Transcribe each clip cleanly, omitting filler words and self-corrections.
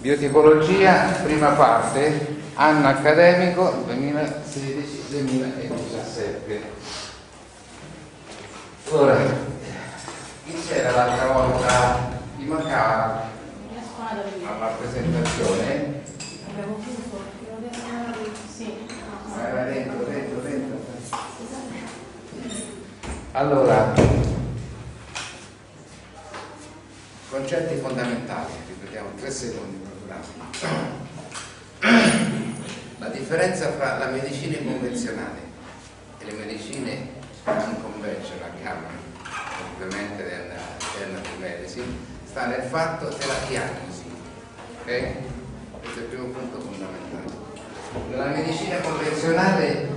Biotipologia, prima parte, anno accademico 2016-2017. Ora, chi c'era l'altra volta? Chi mancava alla presentazione? Abbiamo chiuso, sì. Dentro. Allora, concetti fondamentali, ripetiamo 3 secondi. La differenza fra la medicina convenzionale e le medicine non conventional, ovviamente della medicine, sta nel fatto della diagnosi, ok? Questo è il primo punto fondamentale. Nella medicina convenzionale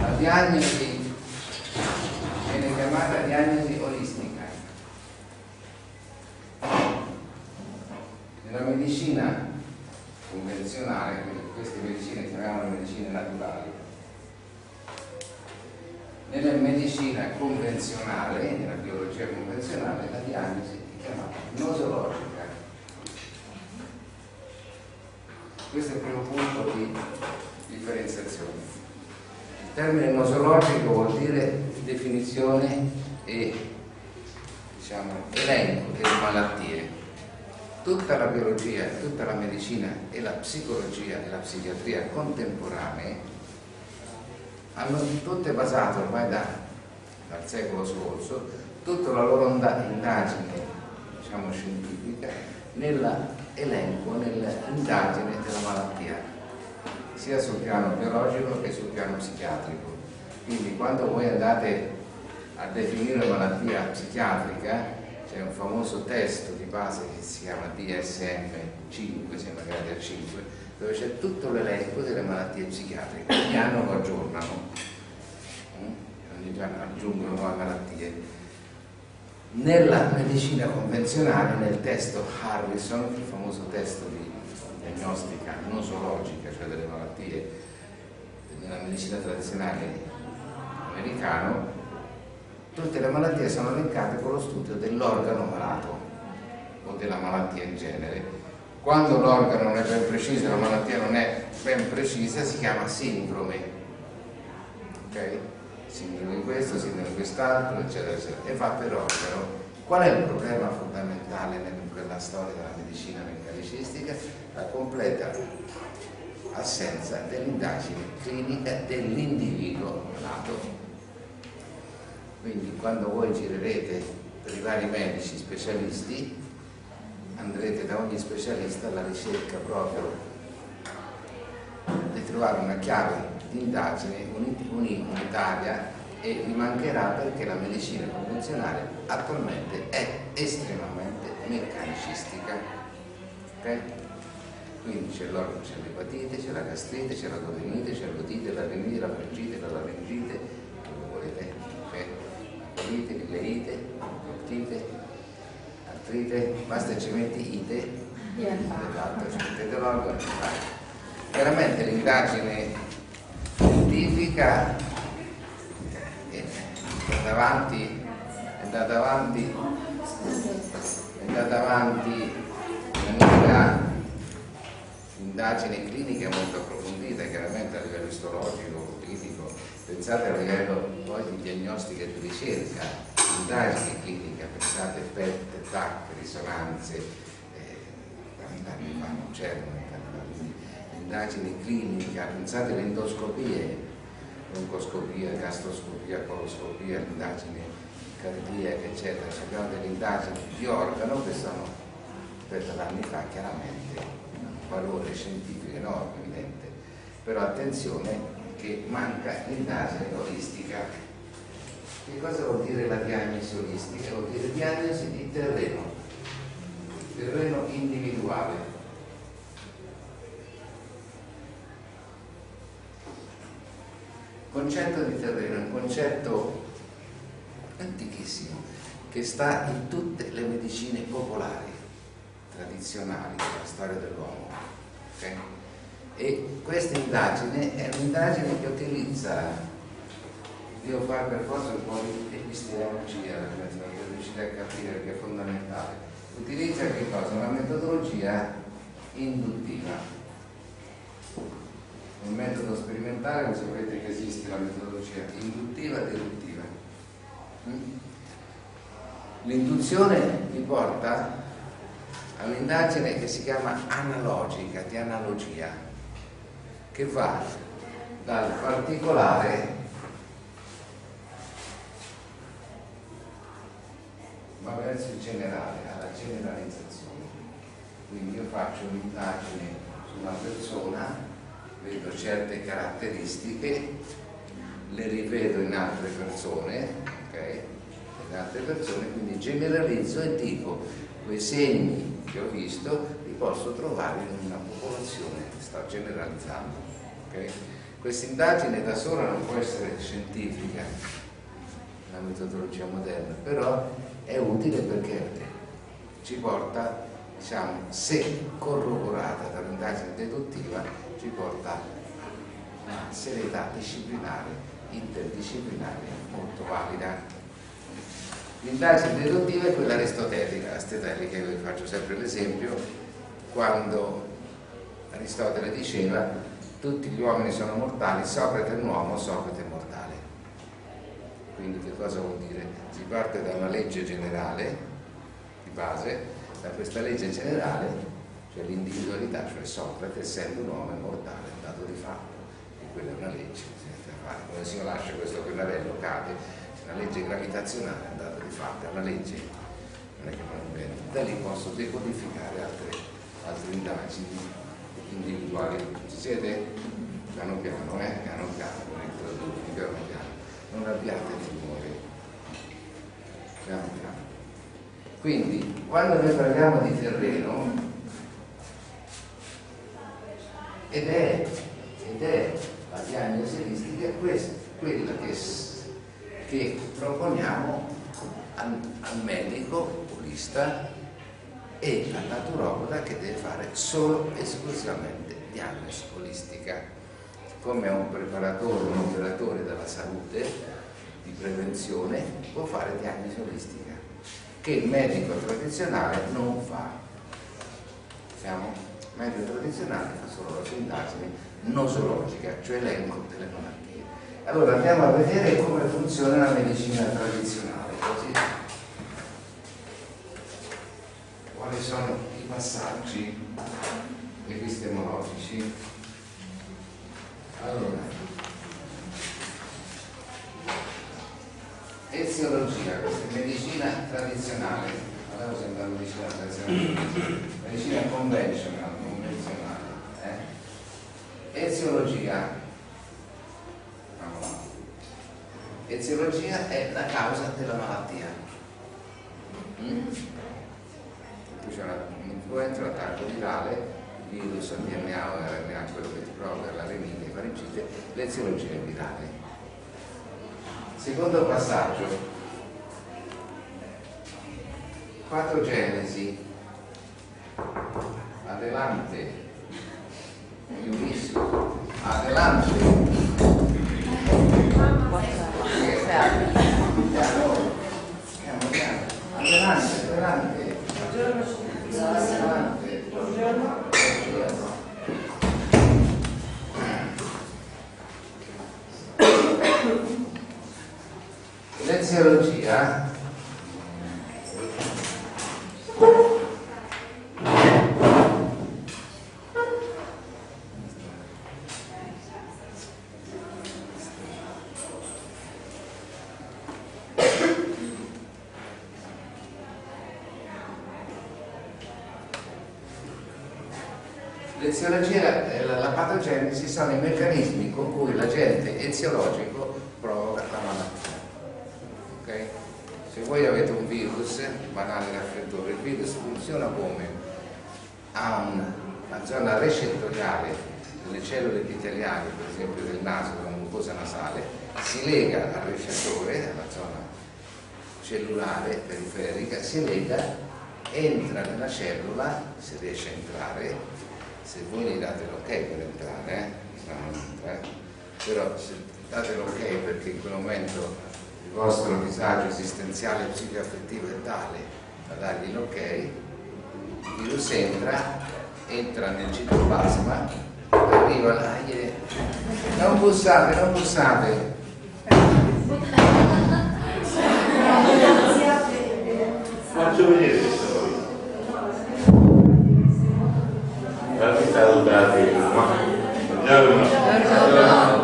la diagnosi viene chiamata diagnosi olistica. Nella medicina convenzionale, quindi queste medicine chiamiamole medicine naturali, nella medicina convenzionale, nella biologia convenzionale, la diagnosi è chiamata nosologica. Questo è il primo punto di differenziazione. Il termine nosologico vuol dire definizione e, elenco delle malattie. Tutta la biologia, tutta la medicina e la psicologia e la psichiatria contemporanee hanno tutte basato ormai dal secolo scorso tutta la loro indagine scientifica nell'elenco, nell'indagine della malattia, sia sul piano biologico che sul piano psichiatrico. Quindi quando voi andate a definire una malattia psichiatrica, c'è un famoso testo di base che si chiama DSM-5, sembra che è 5, dove c'è tutto l'elenco delle malattie psichiatriche. Ogni anno lo aggiornano, ogni anno aggiungono nuove malattie. Nella medicina convenzionale, nel testo Harrison, il famoso testo di diagnostica nosologica, cioè delle malattie nella medicina tradizionale americano, tutte le malattie sono elencate con lo studio dell'organo malato o della malattia in genere. Quando l'organo non è ben preciso, la malattia non è ben precisa, si chiama sindrome. Ok? Sindrome di questo, sindrome di quest'altro, eccetera, eccetera. E va per organo. Qual è il problema fondamentale in quella storia della medicina meccanicistica? La completa assenza dell'indagine clinica dell'individuo malato. Quindi quando voi girerete per i vari medici specialisti, andrete da ogni specialista alla ricerca proprio di trovare una chiave di indagine unitaria, e vi mancherà perché la medicina convenzionale attualmente è estremamente meccanicistica. Okay? Quindi c'è l'epatite, c'è la gastrite, c'è la torinite, c'è l'otite, la rinite, la faringite, la laringite, come volete. Colite, ileite, otite, artrite, basta ci metti ite, esatto, ci mettete l'organo. Chiaramente l'indagine scientifica è andata avanti una indagine clinica molto approfondita, chiaramente a livello istologico, clinico. Pensate a livello poi di diagnostica e di ricerca, indagine clinica, pensate PET, TAC, risonanze, non c'erano indagini clinica, pensate alle endoscopie, broncoscopia, gastroscopia, coloscopia, indagini cardiache, eccetera. Abbiamo delle indagini di organo che sono, rispetto ad anni fa, chiaramente un valore scientifico enorme, evidente, però attenzione che manca l'indagine olistica. Che cosa vuol dire la diagnosi olistica? Vuol dire diagnosi di terreno individuale. Concetto di terreno è un concetto antichissimo che sta in tutte le medicine popolari, tradizionali della storia dell'uomo. Okay? E questa indagine è un'indagine che utilizza, devo fare per forza un po' di epistemologia, per riuscire a capire, perché è fondamentale, utilizza che cosa? Una metodologia induttiva. Nel metodo sperimentale voi sapete che esiste la metodologia induttiva e deduttiva. L'induzione vi porta a un'indagine che si chiama analogica, di analogia, che va dal particolare ma verso il generale, alla generalizzazione. Quindi io faccio un'indagine su una persona, vedo certe caratteristiche, le rivedo in altre persone, ok? In altre persone, quindi generalizzo e dico quei segni che ho visto li posso trovare in una popolazione, sto generalizzando, ok? Questa indagine da sola non può essere scientifica, la metodologia moderna, però è utile perché ci porta, diciamo, se corroborata da un'indagine deduttiva, ci porta a una serietà disciplinare, interdisciplinare molto valida. L'indagine deduttiva è quella aristotelica, io vi faccio sempre l'esempio, quando Aristotele diceva tutti gli uomini sono mortali, Socrate è un uomo, Socrate è mortale. Quindi che cosa vuol dire? Si parte da una legge generale di base, da questa legge generale, cioè l'individualità, cioè Socrate essendo un uomo è mortale, è un dato di fatto, e quella è una legge, come se io lascio questo pennarello cade, è una legge gravitazionale, è un dato di fatto, è una legge, non è che non invento. Da lì posso decodificare altre indagini individuali. Ci siete? Piano piano, piano piano, non introdurvi, piano piano, non abbiate timore, piano piano. Quindi, quando noi parliamo di terreno, ed è la diagnosi olistica, questa è quella che proponiamo al medico olista e al naturopata, che deve fare solo esclusivamente diagnosi olistica. Come un preparatore, un operatore della salute di prevenzione può fare diagnosi olistica, che il medico tradizionale non fa. Siamo? Il medico tradizionale fa solo la sua indagine nosologica, cioè elenco delle malattie. Allora andiamo a vedere come funziona la medicina tradizionale, così. Quali sono i passaggi epistemologici? Allora, eziologia, questa è medicina tradizionale, allora sembra medicina tradizionale, medicina convenzionale. Eziologia, eziologia è la causa della malattia. C'è un'influenza, un attacco virale, virus, DNA o RNA, quello che ti provoca la rinite, faringite, l'eziologia è virale. Secondo passaggio, patogenesi, adelante, Ulissimo, adelante. Adelante. L'eziologia l'eziologia e la patogenesi sono i meccanismi con cui l'agente eziologico provoca la malattia. Okay? Se voi avete un virus, banale raffreddore, il virus funziona come? Ha una zona recettoriale delle cellule epiteliali, per esempio del naso, della mucosa nasale, si lega al recettore, alla zona cellulare periferica, si lega, entra nella cellula, se riesce a entrare. Se voi gli date l'ok per entrare, non entra, però se date l'ok perché in quel momento il vostro disagio esistenziale psicoaffettivo è tale da dargli l'ok, virus entra nel citoplasma, arriva là, non bussate, non bussate. Faccio vedere questo poi. Guarda che sta lontano, ma buongiorno.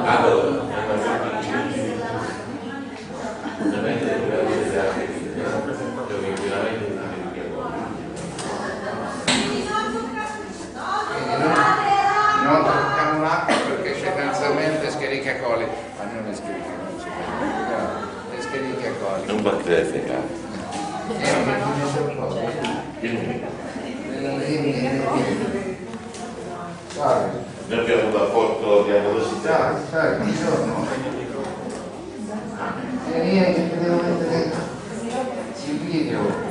Allora. Non tocchiamo l'acqua perché c'è innanzitutto Escherichia coli, ma non Escherichia coli, Escherichia coli. Non battete, caro. Noi abbiamo un rapporto di amorosità. Buongiorno. Io che devo mettere il video.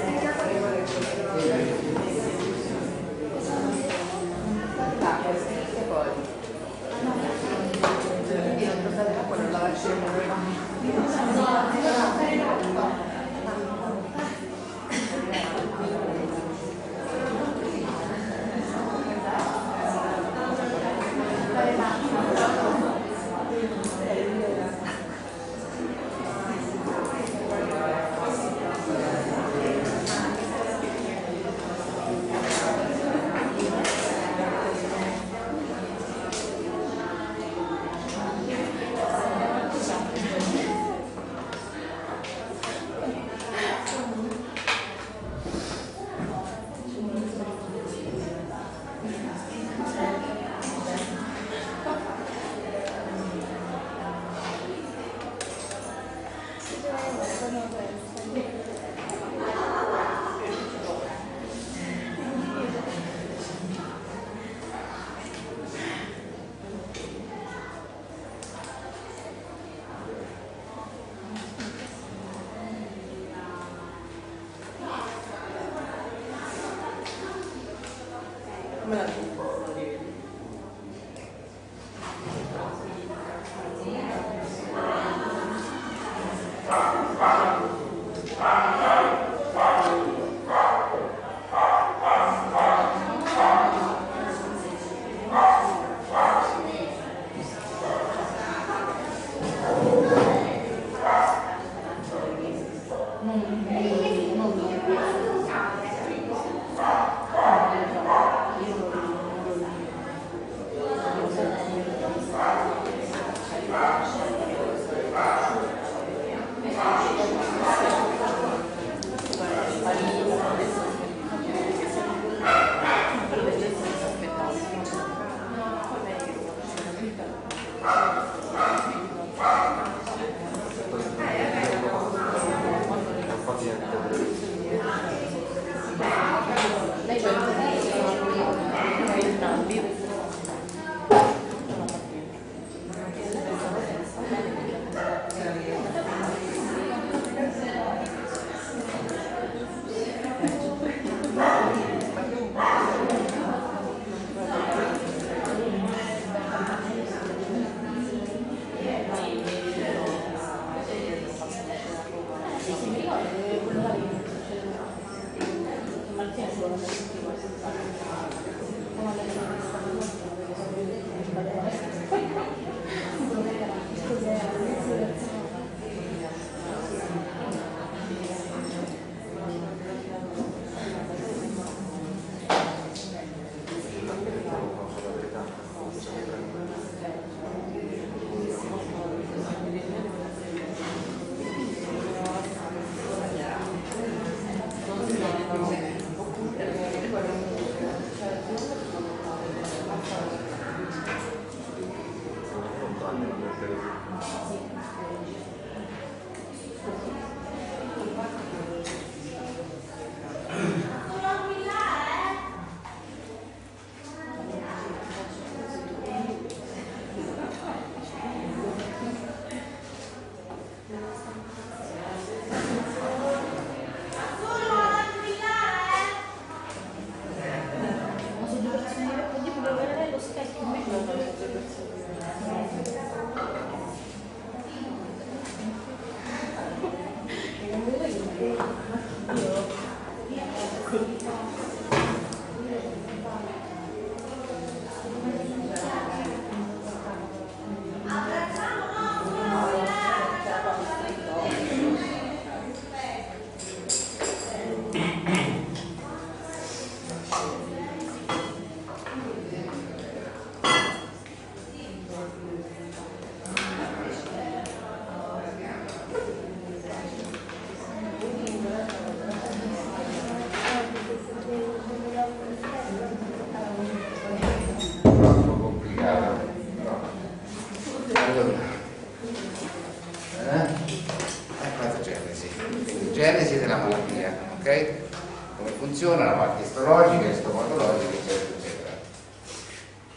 come funziona la parte istologica, estomatologica, eccetera, eccetera.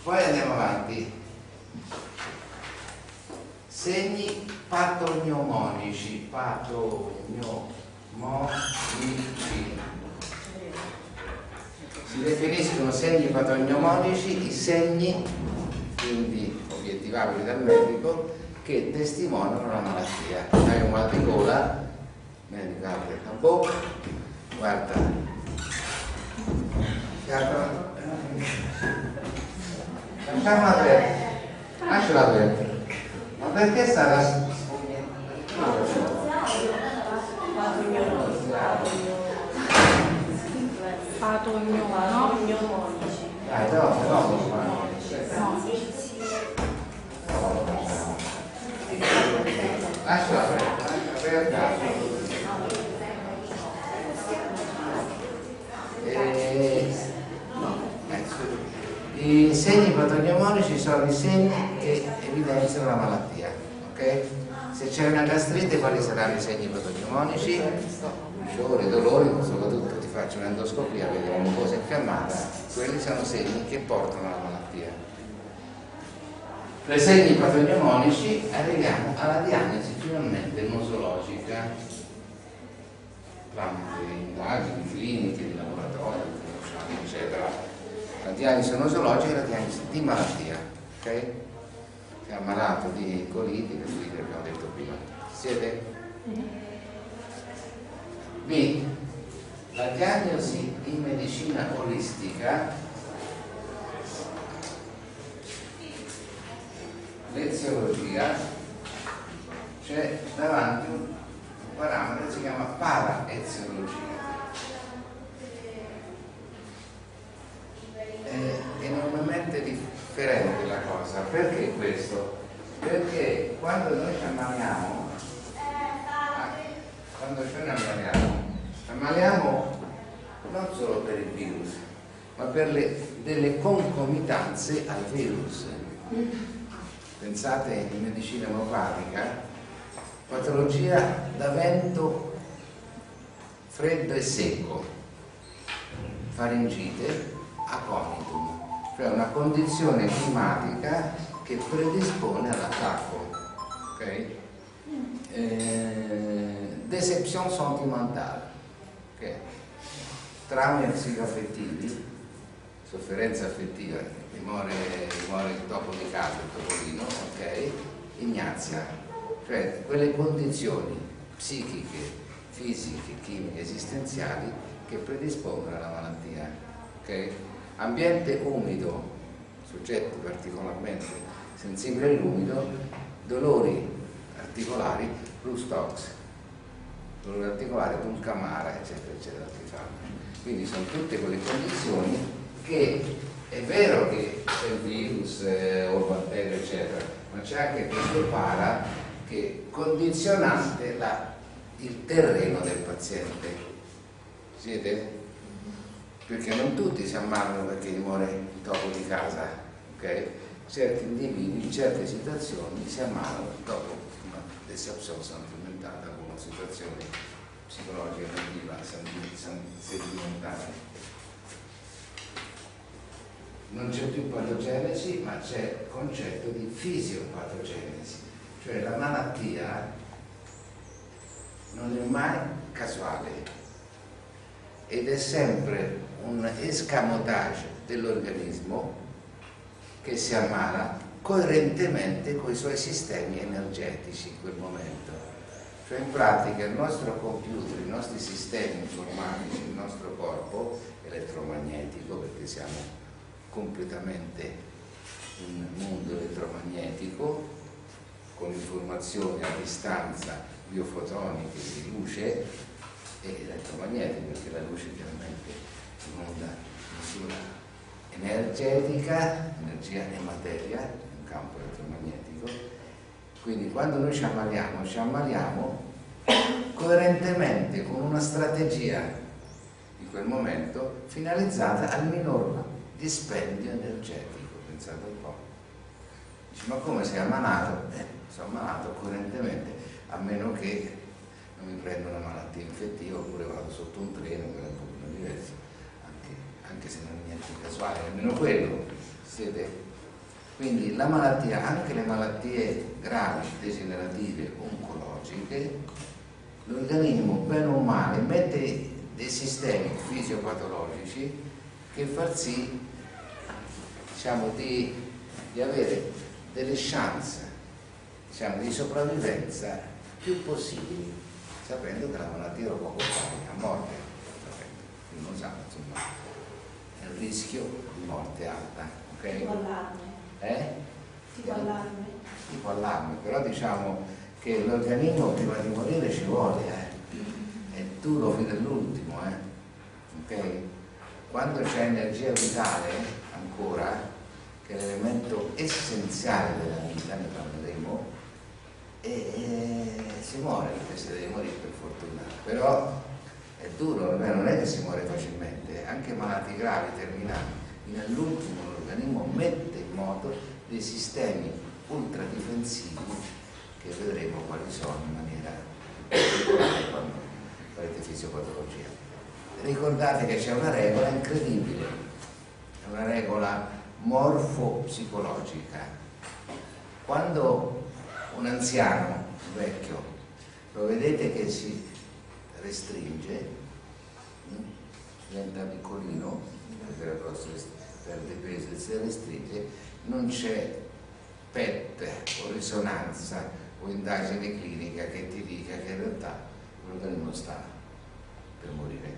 Poi andiamo avanti. Segni patognomonici, si definiscono segni patognomonici i segni, quindi obiettivabili dal medico, che testimoniano la malattia. Hai un mal di gola, medico apre la bocca, guarda, lasciamo aperto, lasciala aperto. Ma perché sta la... Patognomonici. Dai, no. Lasciala aperta. I segni patognomonici sono i segni che evidenziano la malattia, ok? Se c'è una gastrite, quali saranno i segni patognomonici? Bruciori, dolori, soprattutto ti faccio un'endoscopia, vedi una mucosa infiammata, quelli sono segni che portano alla malattia. Per segni patognomonici arriviamo alla diagnosi finalmente nosologica, tramite indagini cliniche, di laboratorio, eccetera. La diagnosi nosologica è la diagnosi di malattia, ok? Si è ammalato di colite, che abbiamo detto prima. Siete? B. La diagnosi in medicina olistica, l'eziologia, c'è davanti un parametro che si chiama paraeziologia. È enormemente differente la cosa. Perché questo? Perché quando noi ci ammaliamo, ammaliamo non solo per il virus, ma per delle concomitanze al virus. Pensate in medicina omeopatica, patologia da vento freddo e secco, faringite, aconitum, cioè una condizione climatica che predispone all'attacco, ok? Deception sentimentale, okay? Traumi psicoaffettivi, sofferenza affettiva, muore il topo di casa, il topolino, ok? Ignazia, cioè quelle condizioni psichiche, fisiche, chimiche, esistenziali che predispongono alla malattia, ok? Ambiente umido, soggetti particolarmente sensibili all'umido, dolori articolari, plus tox, dolore articolare, Duncamara, eccetera, eccetera, ti fanno. Quindi sono tutte quelle condizioni che è vero che c'è il virus o il batterio, eccetera, ma c'è anche questo para che condizionante il terreno del paziente. Siete? Perché non tutti si ammalano perché gli muore il topo di casa, ok? Certi individui in certe situazioni si ammalano dopo una decepzione sentimentale, una situazione psicologica negativa, sentimentale. Non c'è più patogenesi, ma c'è il concetto di fisiopatogenesi, cioè la malattia non è mai casuale ed è sempre un escamotage dell'organismo che si ammala coerentemente con i suoi sistemi energetici in quel momento. Cioè in pratica il nostro computer, i nostri sistemi informatici, il nostro corpo elettromagnetico, perché siamo completamente un mondo elettromagnetico con informazioni a distanza biofotoniche di luce e elettromagnetica, perché la luce chiaramente è un'onda di misura energetica, energia e materia, un campo elettromagnetico. Quindi quando noi ci ammaliamo coerentemente con una strategia di quel momento finalizzata al minor dispendio energetico. Pensate un po'. Dici, ma come sei ammalato? Sono ammalato coerentemente, a meno che non mi prendo una malattia infettiva oppure vado sotto un treno, che è un pochino diverso, anche se non è niente di casuale, nemmeno quello, siete? Quindi la malattia, anche le malattie gravi, degenerative, oncologiche, l'organismo bene o male mette dei sistemi fisiopatologici che far sì, diciamo, di avere delle chance, diciamo, di sopravvivenza più possibili, sapendo che la malattia lo può portare a morte, quindi non sa, insomma, è un rischio di morte alta, ok? Tipo allarme. Tipo allarme. Tipo allarme, però diciamo che l'organismo prima di morire ci vuole, è duro fino all'ultimo, ok? Quando c'è energia vitale ancora, che è l'elemento essenziale della vita, ne parleremo, e si muore, perché si deve morire per fortuna, però è duro, non è che si muore facilmente, anche malati gravi, terminali, fino all'ultimo l'organismo mette in moto dei sistemi ultradifensivi che vedremo quali sono in maniera particolare quando farete fisiopatologia. Ricordate che c'è una regola incredibile, è una regola morfopsicologica. Quando un anziano, un vecchio, lo vedete che si restringe, diventa piccolino, perde peso e si restringe, non c'è PET o risonanza o indagine clinica che ti dica che in realtà l'organismo sta per morire,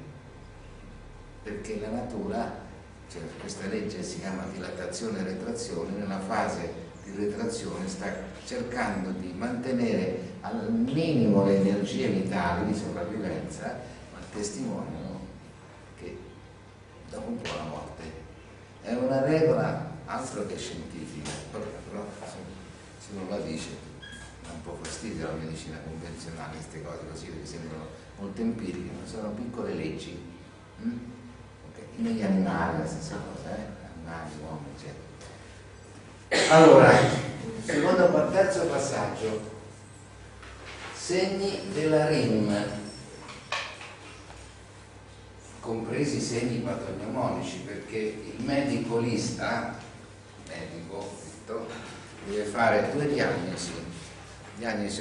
perché la natura, cioè questa legge si chiama dilatazione e retrazione, nella fase di retrazione sta cercando di mantenere al minimo le energie vitali di sopravvivenza, ma testimoniano che dopo un po' la morte è una regola altro che scientifica, però se non la dice dà un po' fastidio alla medicina convenzionale, queste cose così che sembrano molto empiriche, ma sono piccole leggi. Okay. Negli animali la stessa cosa, animali, uomini, eccetera. Allora, terzo passaggio, segni della RIM, compresi i segni patognomonici, perché il medico lista, deve fare due diagnosi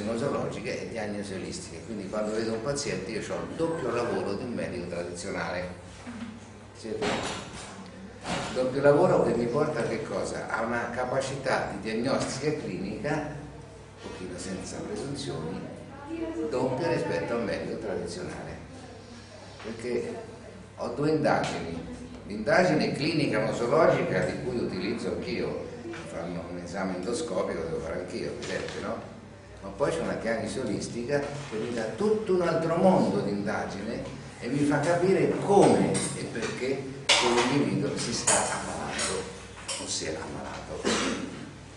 nosologiche e diagnosi olistiche, quindi quando vedo un paziente io ho il doppio lavoro di un medico tradizionale. Il doppio lavoro che mi porta a che cosa? A una capacità di diagnostica clinica, un pochino senza presunzioni, doppia rispetto a un medico tradizionale, perché ho due indagini, l'indagine clinica nosologica di cui utilizzo anch'io, fanno un esame endoscopico, devo fare anch'io, evidente, no? Ma poi c'è una diagnosi olistica che mi dà tutto un altro mondo di indagine e mi fa capire come e perché quell'individuo si sta ammalando o si è ammalato.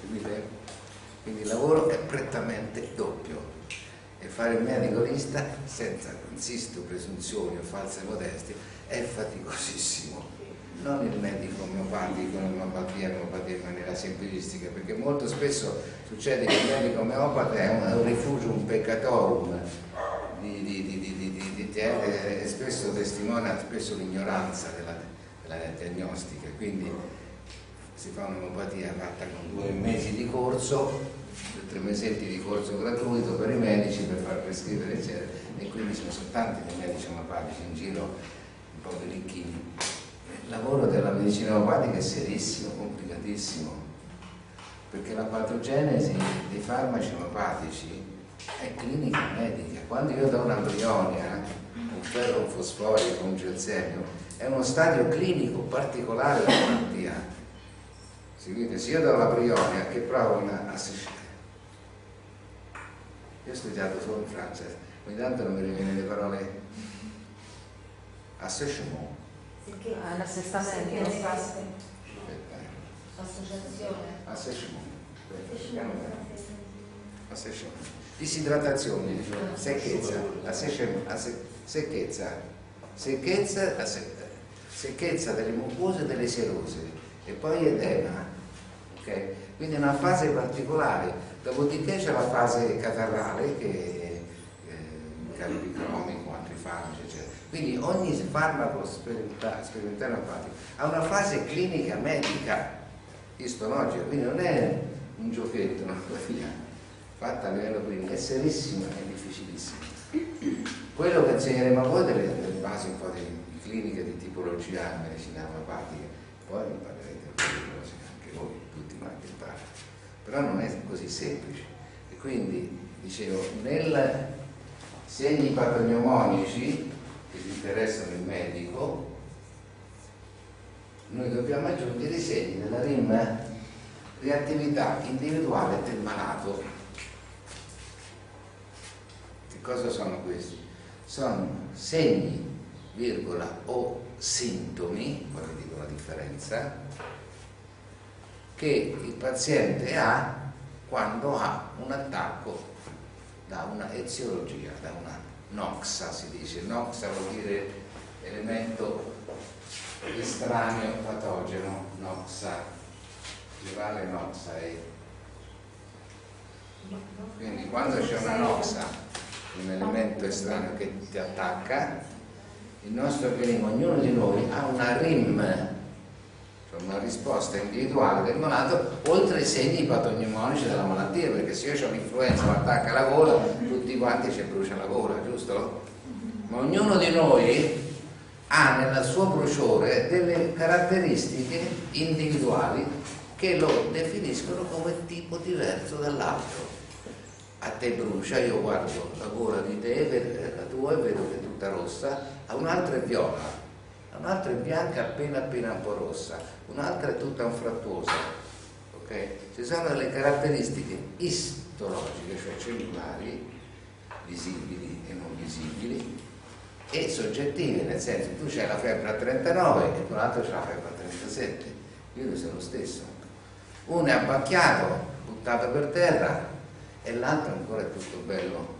Capite? Quindi il lavoro è prettamente doppio e fare il medico lista senza, insisto, presunzioni o false modestie è faticosissimo. Non il medico omeopatico, l'omeopatia in maniera semplicistica, perché molto spesso succede che il medico omeopata è un rifugio, un peccatorum e spesso testimonia l'ignoranza della diagnostica, quindi si fa un'omeopatia fatta con 2 mesi di corso, 3 mesetti di corso gratuito per i medici per far prescrivere eccetera, e quindi ci sono tanti dei medici omeopatici in giro un po' birichini. Il lavoro della medicina omeopatica è serissimo, complicatissimo, perché la patogenesi dei farmaci omeopatici è clinica medica. Quando io do una brionia, un ferro, un fosforico, un gelsemium, è uno stadio clinico particolare della malattia. Seguite, se io do la brionia che provo una assassinata, io ho studiato solo in Francia, ogni tanto non mi riviene le parole assassination. L'assestamento. Assassination. Disidratazione, secchezza, secchezza delle mucose e delle serose e poi edema, ok? Quindi è una fase particolare, dopodiché c'è la fase catarrale che è calibicromico, altri farmaci eccetera. Quindi ogni farmaco sperimentale omeopatico ha una fase clinica medica istologica, quindi non è un giochetto, una cosa fatta a livello clinico, è serissima e difficilissima. Quello che insegneremo a voi delle basi un po' di clinica, di tipologia, medicina omeopatica, poi imparerete alcune cose anche voi, tutti quanti imparano, però non è così semplice. E quindi dicevo, nel segni patognomonici che ti interessano il medico, noi dobbiamo aggiungere i segni della RIM, reattività individuale del malato. Che cosa sono questi? Sono segni, virgola, o sintomi, poi vi dico la differenza, che il paziente ha quando ha un attacco da una eziologia, da una noxa, si dice. Noxa vuol dire elemento estraneo patogeno, noxa, rivale noxa è. Quindi quando c'è una noxa, un elemento estraneo che ti attacca, il nostro organismo, ognuno di noi ha una RIM, cioè una risposta individuale del malato, oltre ai segni patognomonici della malattia, perché se io ho l'influenza mi attacca la gola, tutti quanti ci brucia la gola, giusto? Ma ognuno di noi ha nel suo bruciore delle caratteristiche individuali che lo definiscono come tipo diverso dall'altro. A te brucia, io guardo la gola di te, la tua, e vedo che è tutta rossa, a un'altra è viola, a un'altra è bianca appena un po' rossa, un'altra è tutta anfrattuosa, ok? Ci sono delle caratteristiche istologiche, cioè cellulari, visibili e non visibili, e soggettive, nel senso tu c'hai la febbre a 39 e quell'altro c'ha la febbre a 37, io due sono lo stesso. Uno è abbacchiato, buttato per terra, e l'altro ancora è tutto bello.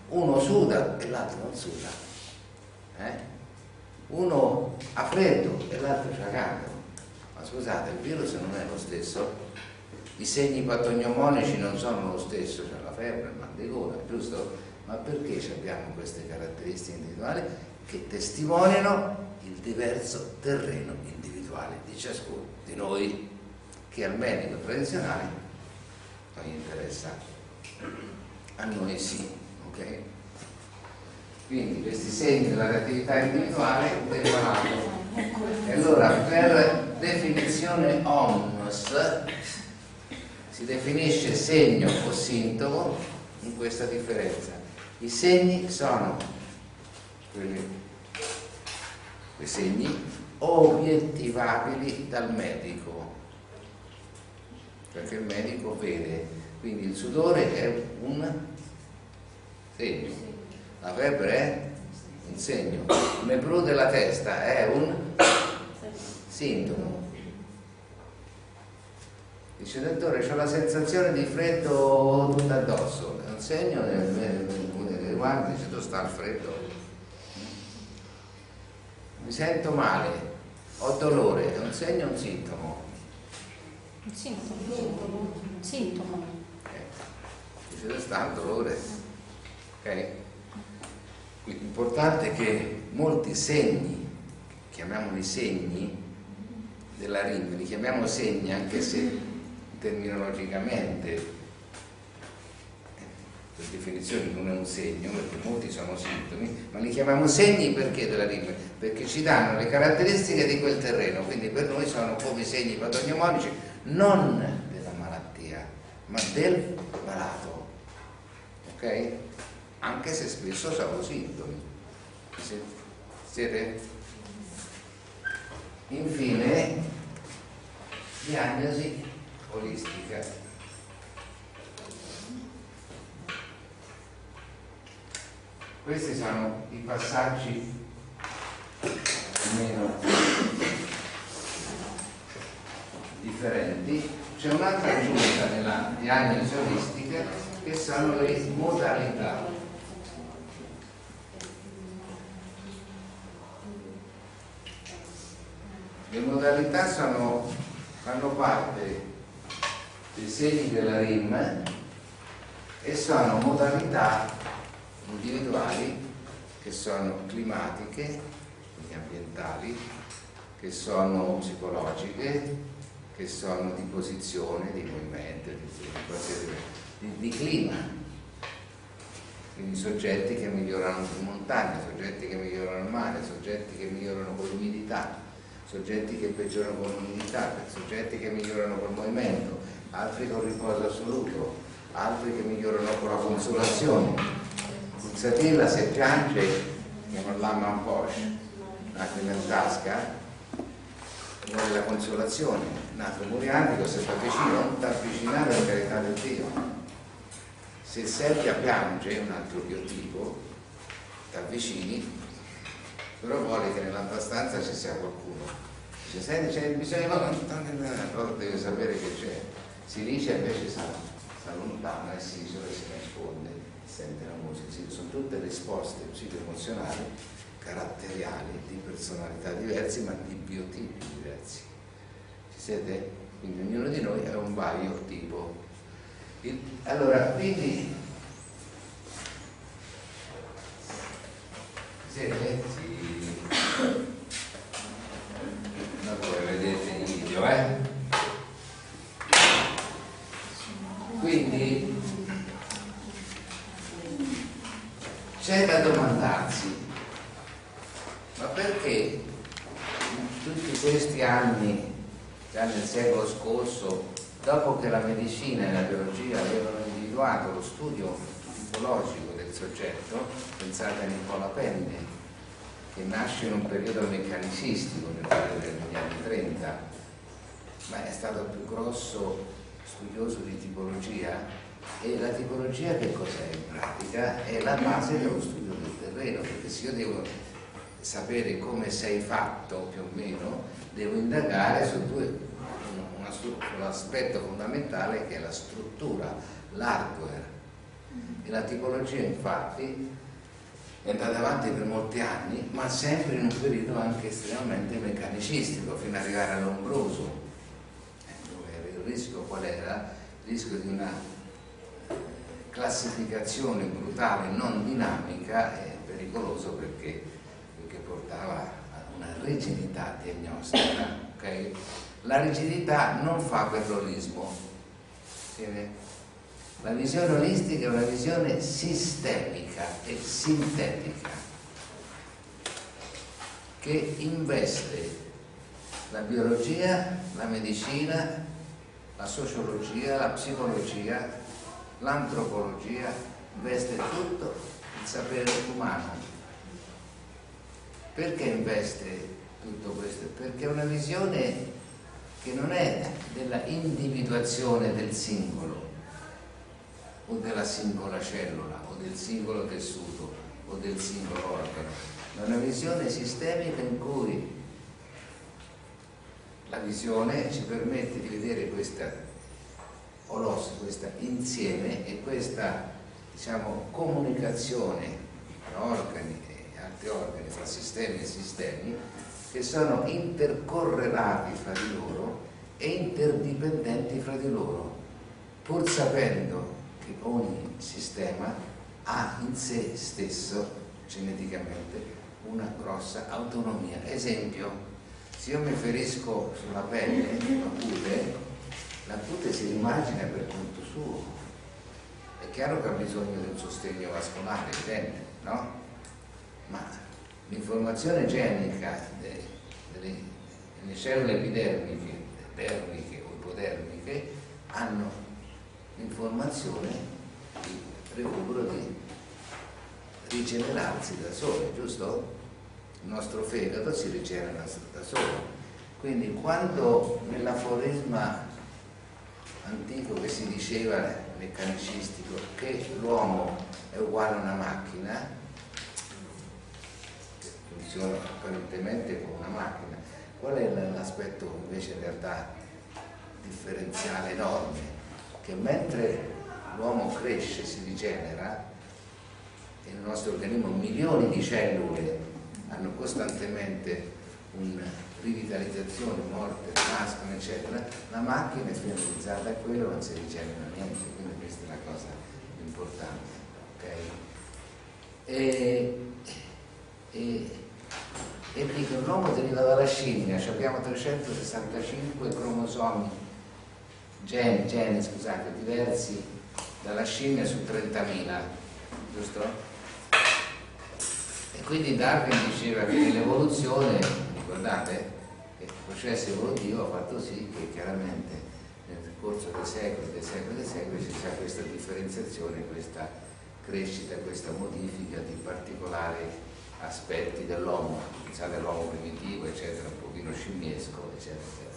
Uno suda e l'altro non suda. Uno ha freddo e l'altro c'ha caldo. Ma scusate, il virus non è lo stesso, i segni patognomonici non sono lo stesso, c'è la febbre, il mal di gola, giusto? Ma perché abbiamo queste caratteristiche individuali che testimoniano il diverso terreno individuale di ciascuno di noi, che al medico tradizionale non gli interessa, a noi sì, ok? Quindi questi segni della reattività individuale del malato. E allora, per definizione omnes si definisce segno o sintomo in questa differenza. I segni sono quei segni obiettivabili dal medico, perché il medico vede. Quindi il sudore è un segno, la febbre è un segno, il nebro della testa è un sintomo. Dice dottore, ho la sensazione di freddo tutto addosso, è un segno, guarda, dice dove sta il freddo? Mi sento male, ho dolore, è un segno o un sintomo? Un sintomo. Sintomo. Dice dove sta il dolore? Ok? L'importante è che molti segni, chiamiamoli segni della RIM, li chiamiamo segni anche se terminologicamente per definizione non è un segno, perché molti sono sintomi, ma li chiamiamo segni perché della RIM? Perché ci danno le caratteristiche di quel terreno, quindi per noi sono come segni patognomonici non della malattia, ma del malato, ok? Anche se spesso sono sintomi. Siete? Infine, diagnosi olistica. Questi sono i passaggi meno differenti. C'è un'altra aggiunta nella diagnosi olistica che sono le modalità. Le modalità fanno parte dei segni della RIM e sono modalità individuali che sono climatiche, quindi ambientali, che sono psicologiche, che sono di posizione, di movimento, di clima. Quindi soggetti che migliorano in montagna, soggetti che migliorano al mare, soggetti che migliorano con l'umidità, soggetti che peggiorano con l'umidità, soggetti che migliorano col movimento, altri con riposo assoluto, altri che migliorano con la consolazione. Pulsatilla se piange, chiama l'amma un po', lacrime in tasca, vuole la consolazione. Nato muriatico, se ti avvicina, non ti avvicinare alla carità del Dio. Se Sergia piange, un altro biotipo, ti avvicini, però vuole che nella tua stanza ci sia qualcuno. Dice, senti, c'è bisogno, allora deve sapere che c'è. Si dice invece sta lontano e si isola e si nasconde, sente la musica. Sì, sono tutte risposte psicoemozionali, caratteriali, di personalità diverse, ma di biotipi diversi. Ci siete? Quindi ognuno di noi è un vario tipo. Allora, quindi siete? Sì. Non voi vedete il video, Quindi c'è da domandarsi, ma perché in tutti questi anni, già nel secolo scorso, dopo che la medicina e la biologia avevano individuato lo studio tipologico del soggetto, pensate a Nicola Penne, che nasce in un periodo meccanicistico nel periodo degli anni 30, ma è stato il più grosso studioso di tipologia, e la tipologia che cos'è in pratica? È la base dello studio del terreno, perché se io devo sapere come sei fatto più o meno, devo indagare su l'aspetto fondamentale che è la struttura, l'hardware. E la tipologia infatti è andata avanti per molti anni, ma sempre in un periodo anche estremamente meccanicistico, fino ad arrivare all'Ombroso, dove il rischio qual era? Il rischio di una classificazione brutale, non dinamica, e pericoloso perché portava a una rigidità diagnostica, ok? La rigidità non fa per l'olismo. La visione olistica è una visione sistemica e sintetica che investe la biologia, la medicina, la sociologia, la psicologia, l'antropologia, investe tutto il sapere umano. Perché investe tutto questo? Perché è una visione che non è della individuazione del singolo o della singola cellula o del singolo tessuto o del singolo organo, ma è una visione sistemica in cui la visione ci permette di vedere questa insieme e questa, diciamo, comunicazione tra organi e altri organi, fra sistemi e sistemi, che sono intercorrelati fra di loro e interdipendenti fra di loro, pur sapendo che ogni sistema ha in sé stesso geneticamente una grossa autonomia. Esempio, se io mi ferisco sulla pelle, la cute si rimagina per conto suo. È chiaro che ha bisogno del sostegno vascolare, evidente, no? Ma l'informazione genica delle cellule epidermiche, dermiche o ipodermiche hanno l'informazione di recupero di rigenerarsi da sole, giusto? Il nostro fegato si rigenera da solo. Quindi quando nell'aforisma antico che si diceva, meccanicistico, che l'uomo è uguale a una macchina, che funziona apparentemente come una macchina, qual è l'aspetto invece in realtà differenziale enorme? Che mentre l'uomo cresce, si rigenera, e nel nostro organismo milioni di cellule hanno costantemente una rivitalizzazione, morte, nascono, eccetera, la macchina è finalizzata a quello, non si rigenera niente, quindi questa è la cosa importante, ok? e dicono l'uomo deriva dalla scimmia, cioè abbiamo 365 cromosomi, geni, scusate, diversi dalla scimmia su 30.000, giusto? E quindi Darwin diceva che nell'evoluzione, ricordate, che il processo evolutivo ha fatto sì che chiaramente nel corso dei secoli ci sia questa differenziazione, questa crescita, questa modifica di particolari aspetti dell'uomo, pensate all'uomo primitivo, eccetera, un pochino scimmiesco, eccetera, eccetera.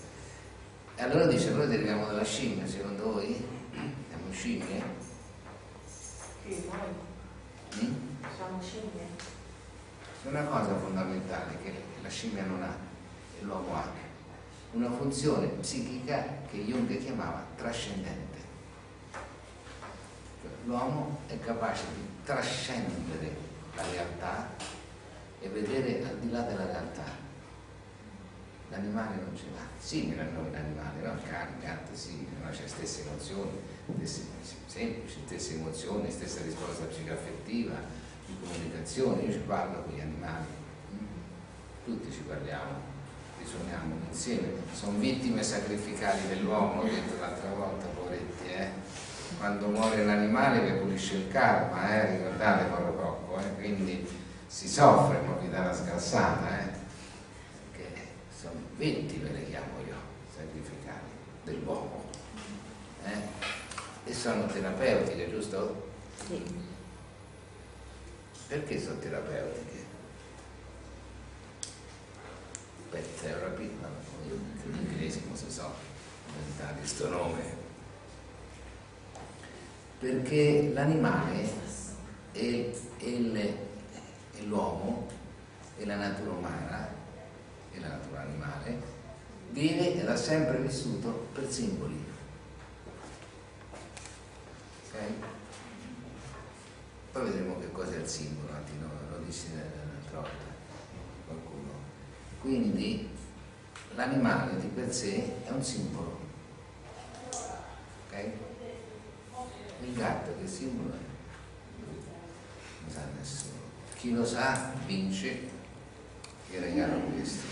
E allora dice, noi deriviamo dalla scimmia, secondo voi? Siamo scimmie? Sì, noi siamo scimmie. C'è una cosa fondamentale che la scimmia non ha e l'uomo ha, una funzione psichica che Jung chiamava trascendente. L'uomo è capace di trascendere la realtà e vedere al di là della realtà. L'animale non ce l'ha, simile a noi l'animale, no? Il cane, il gatto, sì, no? C'è stesse emozioni, semplici, stesse emozioni, stessa risposta psicoaffettiva, di comunicazione. Io ci parlo con gli animali, tutti ci parliamo, risuoniamo insieme, sono vittime sacrificali dell'uomo, ho detto l'altra volta, poveretti, quando muore l'animale che pulisce il karma, ricordate Paolo Cocco, quindi si soffre, poi vi dà la scansata, che sono vittime, le chiamo io, sacrificali dell'uomo, e sono terapeutiche, giusto? Sì. Perché sono terapeutiche? Pet therapy, in inglese come si so, inventare sto nome. Perché l'animale e l'uomo e la natura umana e la natura animale vive ed ha sempre vissuto per simboli. Ok? Poi vedremo che cosa è il simbolo, lo dissi l'altra volta qualcuno. Quindi l'animale di per sé è un simbolo. Ok? Il gatto che simbolo è? Non sa nessuno. Chi lo sa vince, che regalo questo.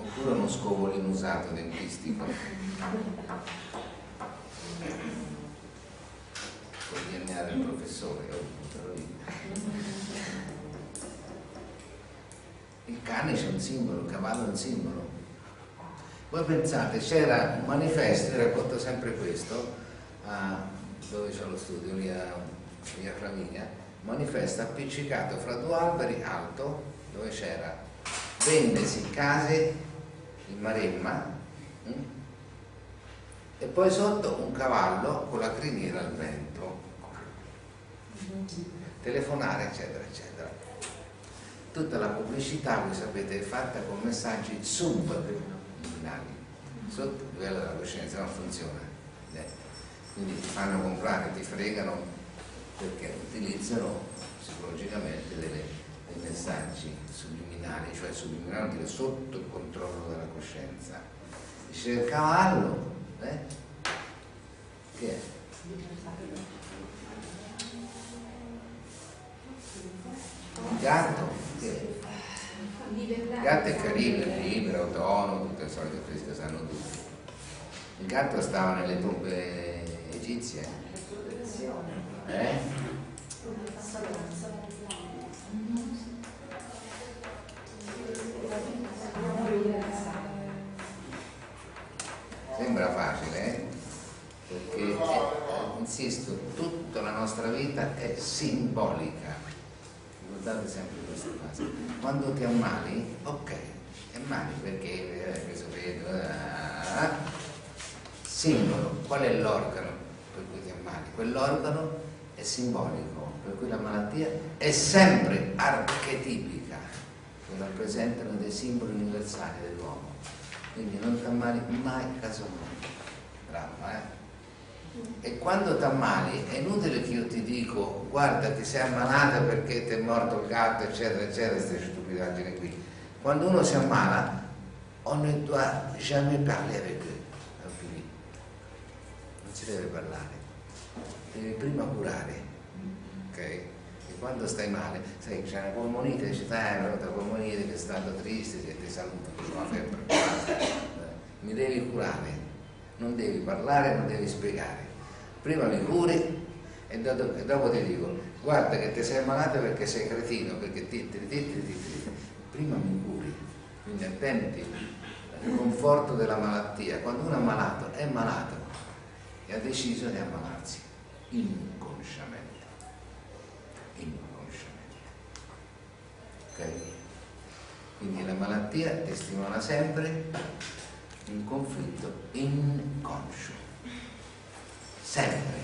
Oppure uno scovolino usato dentistico. Col DNA del professore, te lo dico. Il cane c'è un simbolo, il cavallo è un simbolo. Voi pensate, c'era un manifesto, io racconto sempre questo, dove c'è lo studio, lì a via Flaminia, un manifesto appiccicato fra due alberi alto, dove c'era vendesi case in Maremma, e poi sotto un cavallo con la criniera al vento, telefonare, eccetera, eccetera. Tutta la pubblicità, voi sapete, è fatta con messaggi subliminali, sotto il livello della coscienza, non funziona. Quindi ti fanno comprare, ti fregano perché utilizzano psicologicamente dei messaggi subliminali, cioè subliminali vuol dire sotto il controllo della coscienza. Dice il cavallo, che è? Il gatto, che è? Il gatto è carino, è libero, autonomo, tutte le solite cose che sanno tutti. Il gatto stava nelle tombe egizie. Sembra facile, perché insisto, tutta la nostra vita è simbolica. Ricordate sempre questa cosa. Quando ti ammali, ok, ti ammali perché questo vedo, simbolo. Qual è l'organo per cui ti ammali? Quell'organo è simbolico, per cui la malattia è sempre archetipica, che rappresentano dei simboli universali dell'uomo. Quindi non ti ammali mai casualmente. Bravo, E quando ti ammali è inutile che io ti dico guarda che sei ammalata perché ti è morto il gatto, eccetera, eccetera, queste stupidaggini qui. Quando uno si ammala, on ne doit jamais parler avec eux. Non si deve parlare, deve prima curare, ok? E quando stai male, sai, c'è una polmonite, dici, è venuta polmonite, che stando triste, se ti saluto, c'ho la febbre, mi devi curare, non devi parlare, non devi spiegare. Prima mi curi e dopo ti dico, guarda che ti sei ammalato perché sei cretino, perché prima mi curi. Quindi attenti al conforto della malattia. Quando uno è malato e ha deciso di ammalarsi inconsciamente. Ok? Quindi la malattia testimonia sempre un conflitto inconscio. Sempre.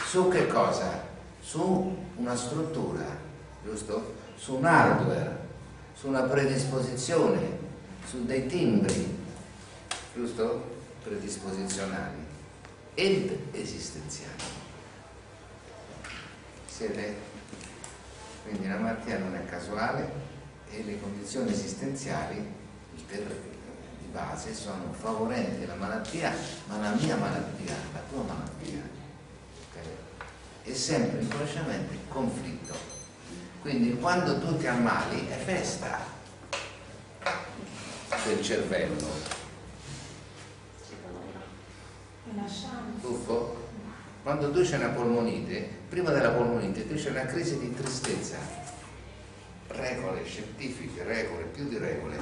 Su che cosa? Su una struttura, giusto? Su un hardware, su una predisposizione, su dei timbri, giusto? Predisposizionali ed esistenziali. Siete? Quindi la malattia non è casuale e le condizioni esistenziali di base sono favorenti alla malattia, ma la mia malattia, la tua malattia, okay? È sempre inconsciamente conflitto. Quindi quando tu ti ammali è festa del cervello. Tuffo? Quando tu c'è una polmonite, prima della polmonite tu c'è una crisi di tristezza, regole scientifiche, regole, più di regole.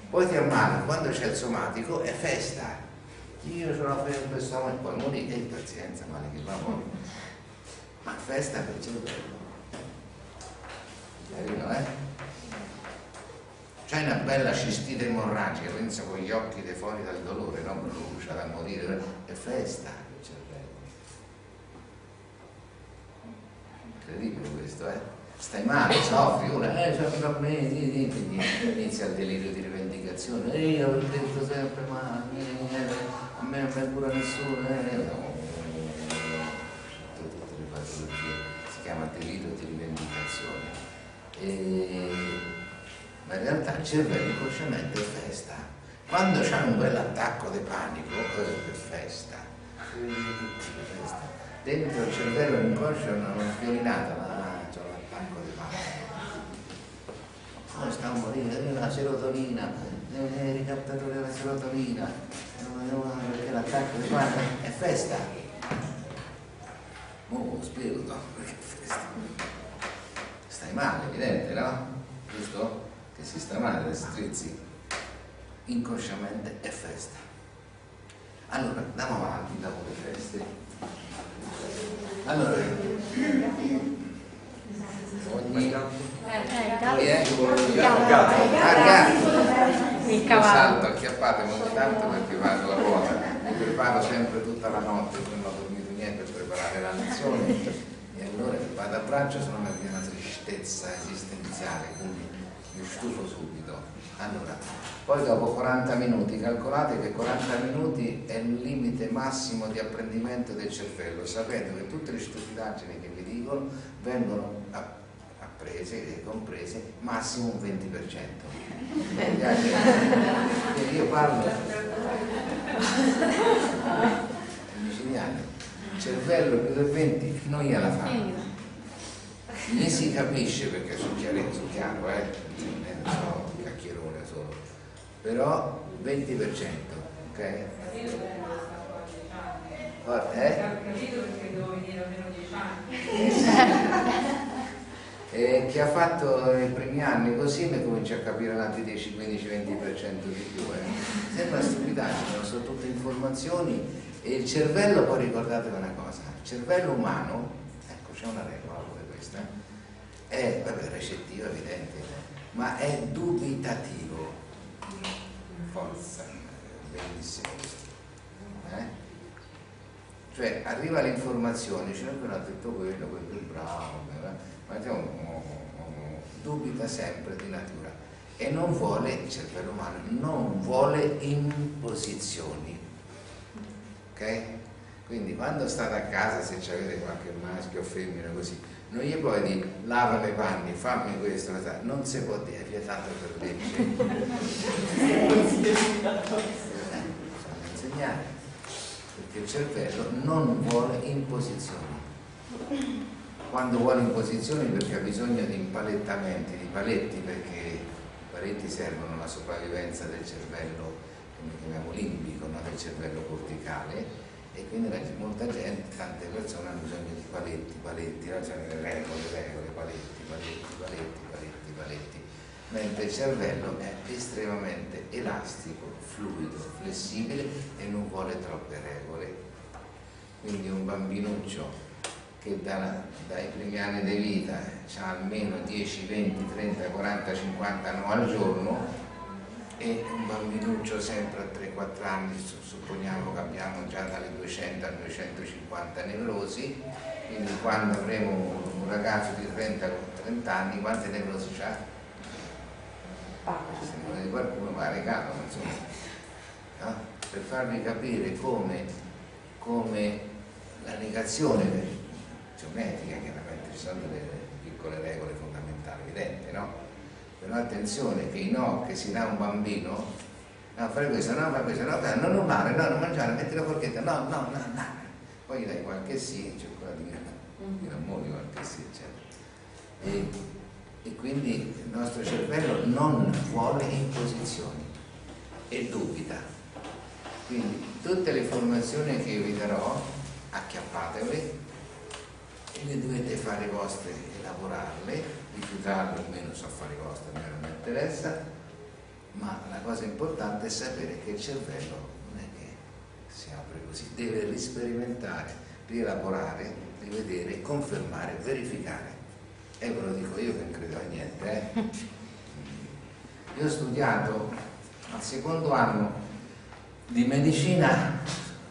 Poi ti ammali, quando c'è il somatico è festa. Io ho la febbre, stomaco, polmonite, pazienza, male che va muore. Ma festa per il cervello. C'hai una bella cistite emorragica, pensa con gli occhi dei fuori dal dolore, no? Brucia da morire, è festa il cervello. Incredibile questo, Stai male, soffri, ora, soffri a me, inizia il delirio di rivendicazione, io ho detto sempre male, a me non mi cura nessuno, no. Tutte le patologie, si chiama delirio di rivendicazione. Ma in realtà il cervello inconsciamente è festa. Quando c'è un bel attacco di panico è festa. Dentro il cervello inconscio non è fiorinata, ma c'è un attacco di panico. Poi sta a morire, la serotonina, il ricattatore della serotonina, perché l'attacco di panico è festa. Lo spiego dopo perché è festa. Stai male, evidente, no? Giusto? Che si sta male, le strizzi. Inconsciamente è festa. Allora, andiamo avanti dopo le feste. Allora, il cavallo. Salto acchiappato ogni tanto perché vado a ruota, mi preparo sempre tutta la notte, non ho dormito niente per preparare la lezione e allora vado a braccio, se no mi viene una tristezza esistenziale, quindi mi stufo subito. Allora, poi dopo 40 minuti, calcolate che 40 minuti è il limite massimo di apprendimento del cervello, sapendo che tutte le stupidaggini che vi dicono vengono apprese e comprese massimo un 20%. Io parlo micidiani, il cervello più del 20 non gliela fa. Ne si capisce perché sono chiaro, non sono un cacchierone solo, però 20%, ok? Ho capito perché devo venire almeno 10 anni. E chi ha fatto i primi anni così mi comincia a capire altri 10, 15, 20% di più. Sembra stupidaggine, ma sono tutte informazioni e il cervello, poi ricordatevi una cosa, il cervello umano, ecco c'è una regola pure questa, è recettivo evidente, ma è dubitativo. Forza, bellissimo questo. Cioè arriva l'informazione, dice noi non ha detto quello è più bravo, ma dubita sempre di natura e non vuole, il cervello umano non vuole imposizioni, ok? Quindi quando state a casa, se avete qualche maschio o femmina così, non gli puoi dire lavami i panni, fammi questo, non si può dire, è vietato per legge. Bisogna insegnare, perché il cervello non vuole imposizioni. quando vuole imposizioni perché ha bisogno di impalettamenti, di paletti, perché i paletti servono alla sopravvivenza del cervello, come chiamiamo limbico, no? Del cervello corticale, e quindi molta gente, tante persone hanno bisogno di paletti, no? Cioè regole, paletti, mentre il cervello è estremamente elastico, fluido, flessibile e non vuole troppe regole. Quindi un bambinuccio che dai primi anni di vita ha almeno 10, 20, 30, 40, 50 no al giorno, e un bambinuccio sempre a 3-4 anni, supponiamo che abbiamo già dalle 200 a 250 nevrosi, quindi quando avremo un ragazzo di 30 anni, quante nevrosi c'ha? Se non è di qualcuno va regalo, insomma, no? Per farvi capire come la negazione geometrica, chiaramente ci sono delle piccole regole fondamentali, evidente, no? Però attenzione che i no che si dà a un bambino, no, fare questo, no, fare questo, no, non rubare, no, non mangiare, metti la forchetta, no, poi gli dai qualche sì, c'è quella di amore, qualche sì, eccetera. E quindi il nostro cervello non vuole imposizioni e dubita. Quindi tutte le informazioni che io vi darò, acchiappatele e le dovete fare vostre, elaborarle, rifiutarle o meno, so fare vostre, a me non mi interessa, ma la cosa importante è sapere che il cervello non è che si apre così, deve risperimentare, rielaborare, rivedere, confermare, verificare. E ve lo dico io che non credo a niente. Io ho studiato al secondo anno di medicina,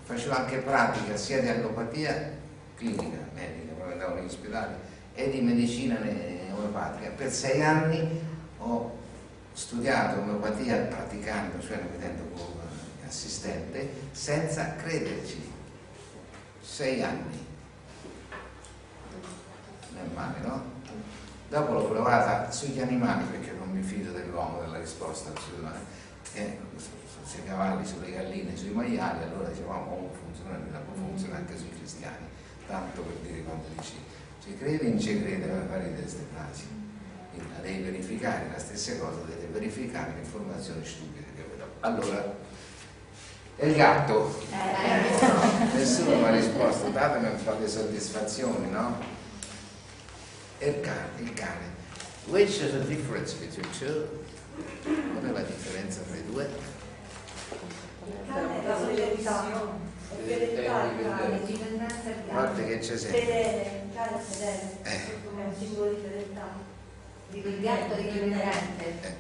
facevo anche pratica sia di allopatia clinica, medica, poi andavo negli ospedali, e di medicina omeopatica. Per 6 anni ho studiato omeopatia praticando, cioè vedendo come assistente, senza crederci. 6 anni. Non è male, no? Dopo l'ho provata sugli animali perché non mi fido dell'uomo, della risposta assolutamente. Sui cavalli, sulle galline, sui maiali, allora dicevamo funziona anche sui cristiani, tanto per dire quando dici ci credi, non ci crede, per fare di queste frasi. La devi verificare, la stessa cosa, deve verificare le informazioni stupide che vedo. Allora, e il gatto? Nessuno mi ha risposto, datemi un po' di soddisfazione, no? E il cane. Which is the difference between two? Qual è la differenza tra i due? La fedeltà, Guarda che c'è sempre. Fedele, il cane è fedele, è un simbolo di fedeltà. Il gatto di dipendente.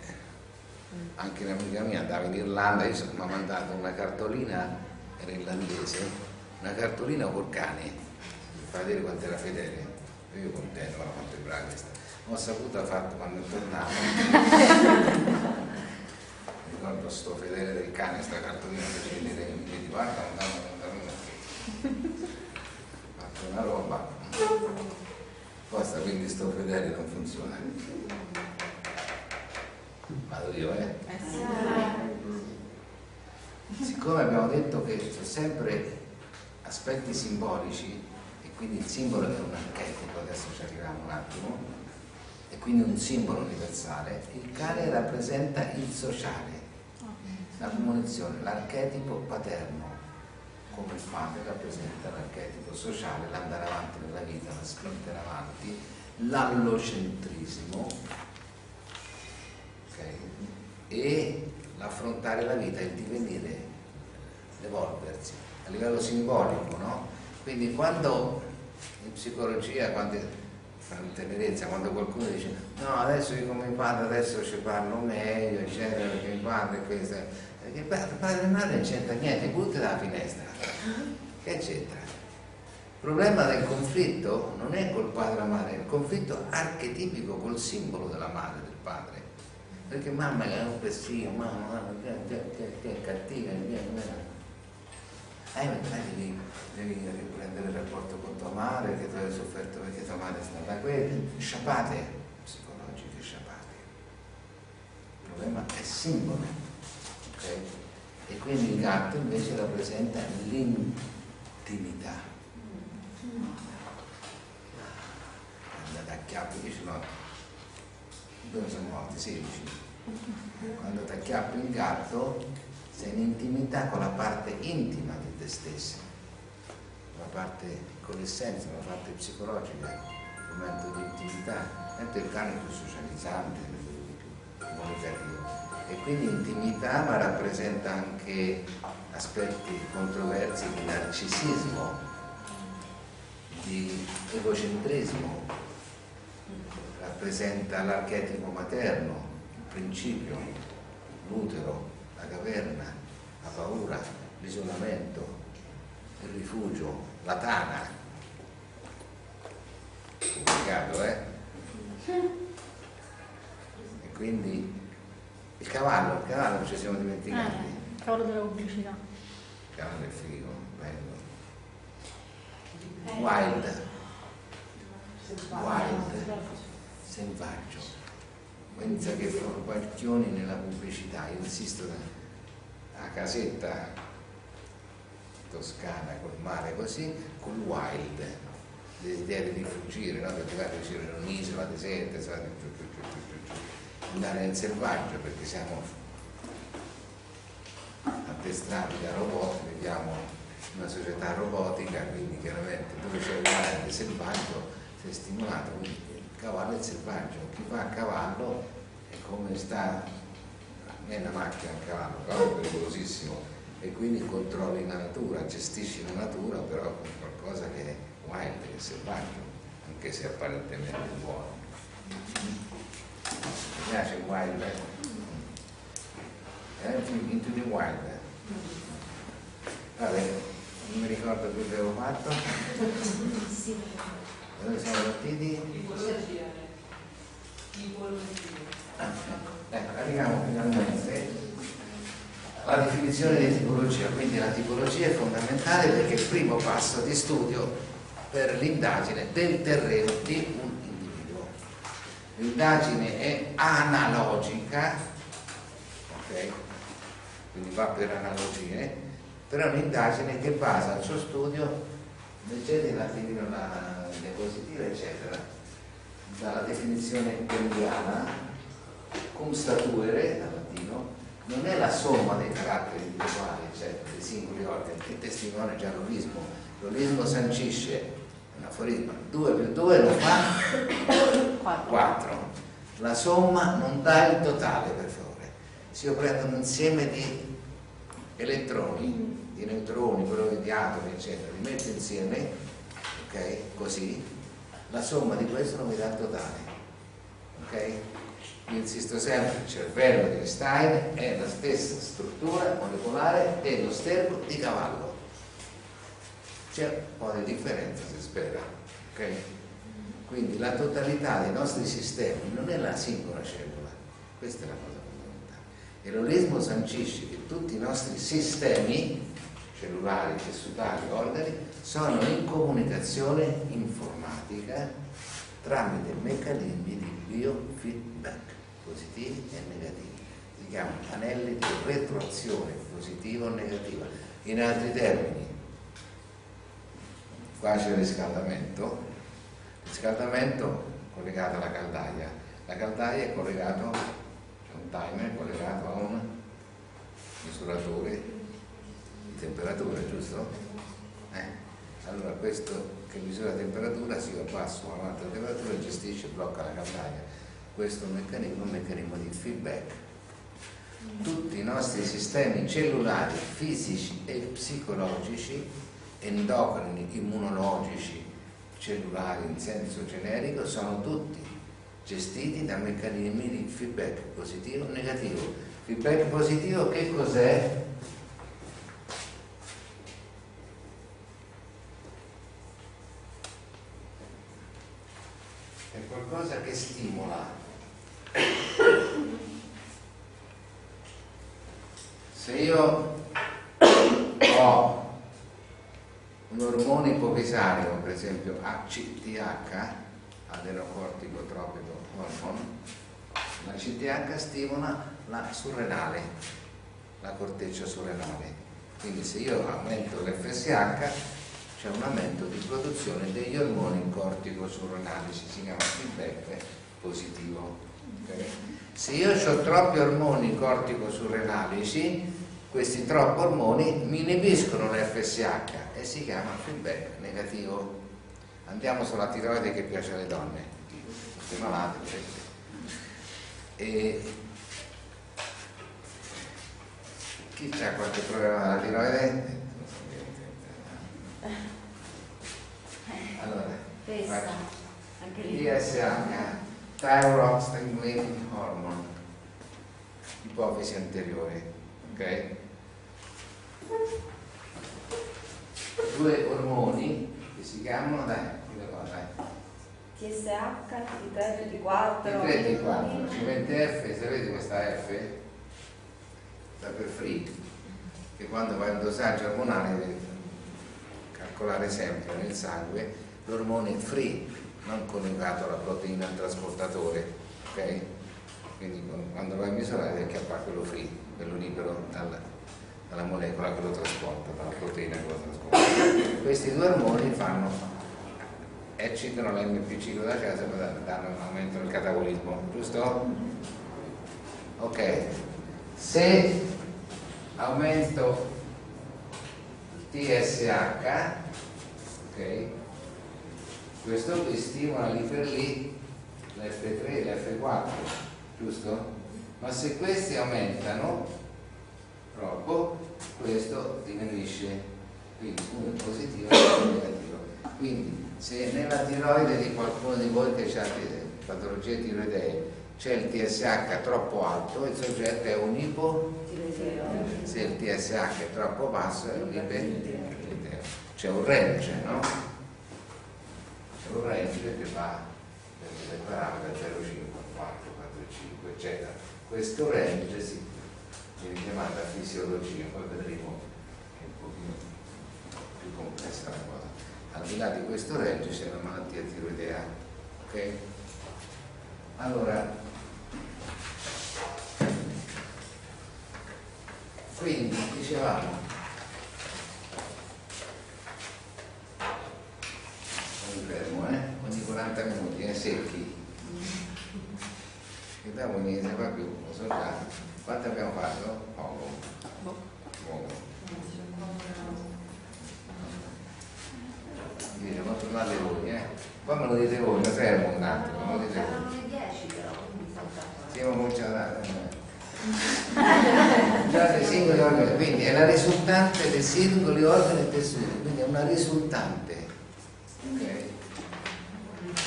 Anche un'amica mia andava in Irlanda, mi ha mandato una cartolina, era irlandese, una cartolina col cane, per far vedere quanto era fedele. Io contento, ma quanto è brava questa. Ho saputo fatto quando tornavo. Ricordo sto fedele del cane, sta cartolina che ci vedere, mi dice guarda, andavo fatto una roba. Basta, quindi sto fedele non funziona. Vado io, Siccome abbiamo detto che sono sempre aspetti simbolici, e quindi il simbolo è un archetipo, adesso ci arriviamo un attimo, e quindi un simbolo universale, il cane rappresenta il sociale, la comunicazione, l'archetipo paterno, come il padre rappresenta l'archetipo sociale, l'andare avanti nella vita, la spinta in avanti, l'allocentrismo, okay? E l'affrontare la vita, il divenire, l'evolversi a livello simbolico, no? Quindi quando in psicologia, quando in tenerezza, quando qualcuno dice no, adesso io come padre adesso ci parlo meglio, eccetera, perché il padre è questo, perché padre e madre non c'entra niente, butti dalla finestra, che c'entra? Il problema del conflitto non è col padre e la madre, è il conflitto archetipico col simbolo della madre e del padre, perché mamma è un pessino, mamma che è cattiva, devi riprendere il rapporto con tua madre, che tu hai sofferto perché tua madre è stata quella, sciapate psicologiche, sciapate. Il problema è simbolo, ok? E quindi il gatto invece rappresenta l'intimità. acchiappi, dici no, dove sono morti? 16. Quando ti acchiappi il gatto sei in intimità con la parte intima di te stesso, la parte con l'essenza, la parte psicologica, il momento di intimità, mentre il cane è più socializzante, più comunicativo. E quindi intimità, ma rappresenta anche aspetti controversi di narcisismo, di egocentrismo, rappresenta l'archetipo materno, il principio, l'utero, la caverna, la paura, l'isolamento, il rifugio, la tana. Complicato, eh? E quindi il cavallo ci siamo dimenticati. Il cavallo della pubblicità. Il cavallo del frigo, bello. Wild, selvaggio. Pensa che forquacchioni nella pubblicità, io insisto a casetta toscana col mare così, col wild, desiderio di fuggire, no? Perché vai a fuggire in un'isola deserta, andare nel selvaggio, perché siamo addestrati da robot, viviamo in una società robotica, quindi chiaramente dove c'è il wild selvaggio sei stimolato, quindi il cavallo è il selvaggio, chi va a cavallo è come sta, non è una macchina a cavallo, il cavallo è pericolosissimo e quindi controlli la natura, gestisci la natura però con qualcosa che è wild, che è selvaggio, anche se apparentemente buono. Mi piace il wild, Into the Wild. Vabbè, non mi ricordo più che avevo fatto. Dove siamo partiti? Ecco, arriviamo finalmente alla definizione di tipologia. Quindi la tipologia è fondamentale perché è il primo passo di studio per l'indagine del terreno di un individuo. L'indagine è analogica, ok? Quindi va per analogie, però è un'indagine che basa il suo studio, leggete un attimino la diapositiva, eccetera, dalla definizione gaudiana, cum statuere, dal latino, non è la somma dei caratteri individuali, eccetera, dei singoli organi, che testimonia già l'olismo. L'olismo sancisce un aforisma, 2 più 2 non fa 4. La somma non dà il totale, per favore. Se io prendo un insieme di elettroni, di neutroni, di atomi, eccetera, li metto insieme, ok? Così, la somma di questo non mi dà il totale, ok? Io insisto sempre, il cervello di Einstein è la stessa struttura molecolare dello sterco di cavallo. C'è un po' di differenza, si spera, ok? Quindi la totalità dei nostri sistemi non è la singola cellula, questa è la cosa fondamentale. E l'olismo sancisce che tutti i nostri sistemi cellulari, tessutari, organi sono in comunicazione informatica tramite meccanismi di biofeedback positivi e negativi. Si chiamano anelli di retroazione positiva o negativa. In altri termini, qua c'è il riscaldamento collegato alla caldaia, la caldaia è collegato, c'è un timer collegato a un misuratore di temperatura, giusto? Allora questo che misura la temperatura, se io abbasso o aumento la temperatura, gestisce e blocca la caldaia. Questo è un meccanismo di feedback. Tutti i nostri sistemi cellulari, fisici e psicologici, endocrini, immunologici, cellulari in senso generico, sono tutti gestiti da meccanismi di feedback positivo e negativo. Feedback positivo che cos'è? È qualcosa che stimola. Se io ho un ormone ipofisario, per esempio ACTH, adenocorticotropico hormone, la CTH stimola la surrenale, la corteccia surrenale. Quindi se io aumento l'FSH c'è un aumento di produzione degli ormoni corticosurrenali, si chiama feedback positivo. Okay? Se io ho troppi ormoni corticosurrenalici, questi troppi ormoni mi inibiscono l'FSH e si chiama feedback negativo. Andiamo sulla tiroide che piace alle donne, tutte malate, e chi c'ha qualche problema della tiroide? Allora, Pesa, anche lì. TSH, Thyroid Stimulating Hormone, ipofisi anteriore, ok? Due ormoni che si chiamano, dai, TSH, T3, T4. T3 T4, ci mette F, sapete questa F? Sta per free, che quando va in dosaggio ormonale deve calcolare sempre nel sangue l'ormone free, non coniugato alla proteina al trasportatore, ok? Quindi quando vai a misurare deve chiappare quello free, quello libero dalla molecola che lo trasporta, dalla proteina che lo trasporta. Questi due ormoni eccitano l'MP ciclo da casa per dare un aumento del catabolismo, giusto? Ok, se aumento il TSH, ok, questo qui stimola lì per lì l'F3 e l'F4, giusto? Ma se questi aumentano troppo, questo diminuisce, quindi uno è positivo e uno è negativo. Quindi se nella tiroide di qualcuno di voi che ha patologie tiroidee c'è il TSH troppo alto, il soggetto è un ipotiroideo. Se il TSH è troppo basso è un ipertiroideo. C'è un range, no? C'è un range che va dai parametri 0,5, 4, 4,5 eccetera. Questo range viene chiamata fisiologia, poi vedremo che è un pochino più complessa la cosa. Al di là di questo range c'è la malattia tiroidea, ok? Allora, quindi dicevamo, mi fermo, ogni 40 minuti, secchi, che dopo non ne fa più, lo so già. Quanto abbiamo fatto? Poco. Non tornate voi, poi me lo dite voi, mi fermo un attimo, me lo dite voi. Erano le 10 però, quindi Siamo cominciati già dei singoli organi, quindi è la risultante dei singoli organi e tessuti, quindi è una risultante, okay?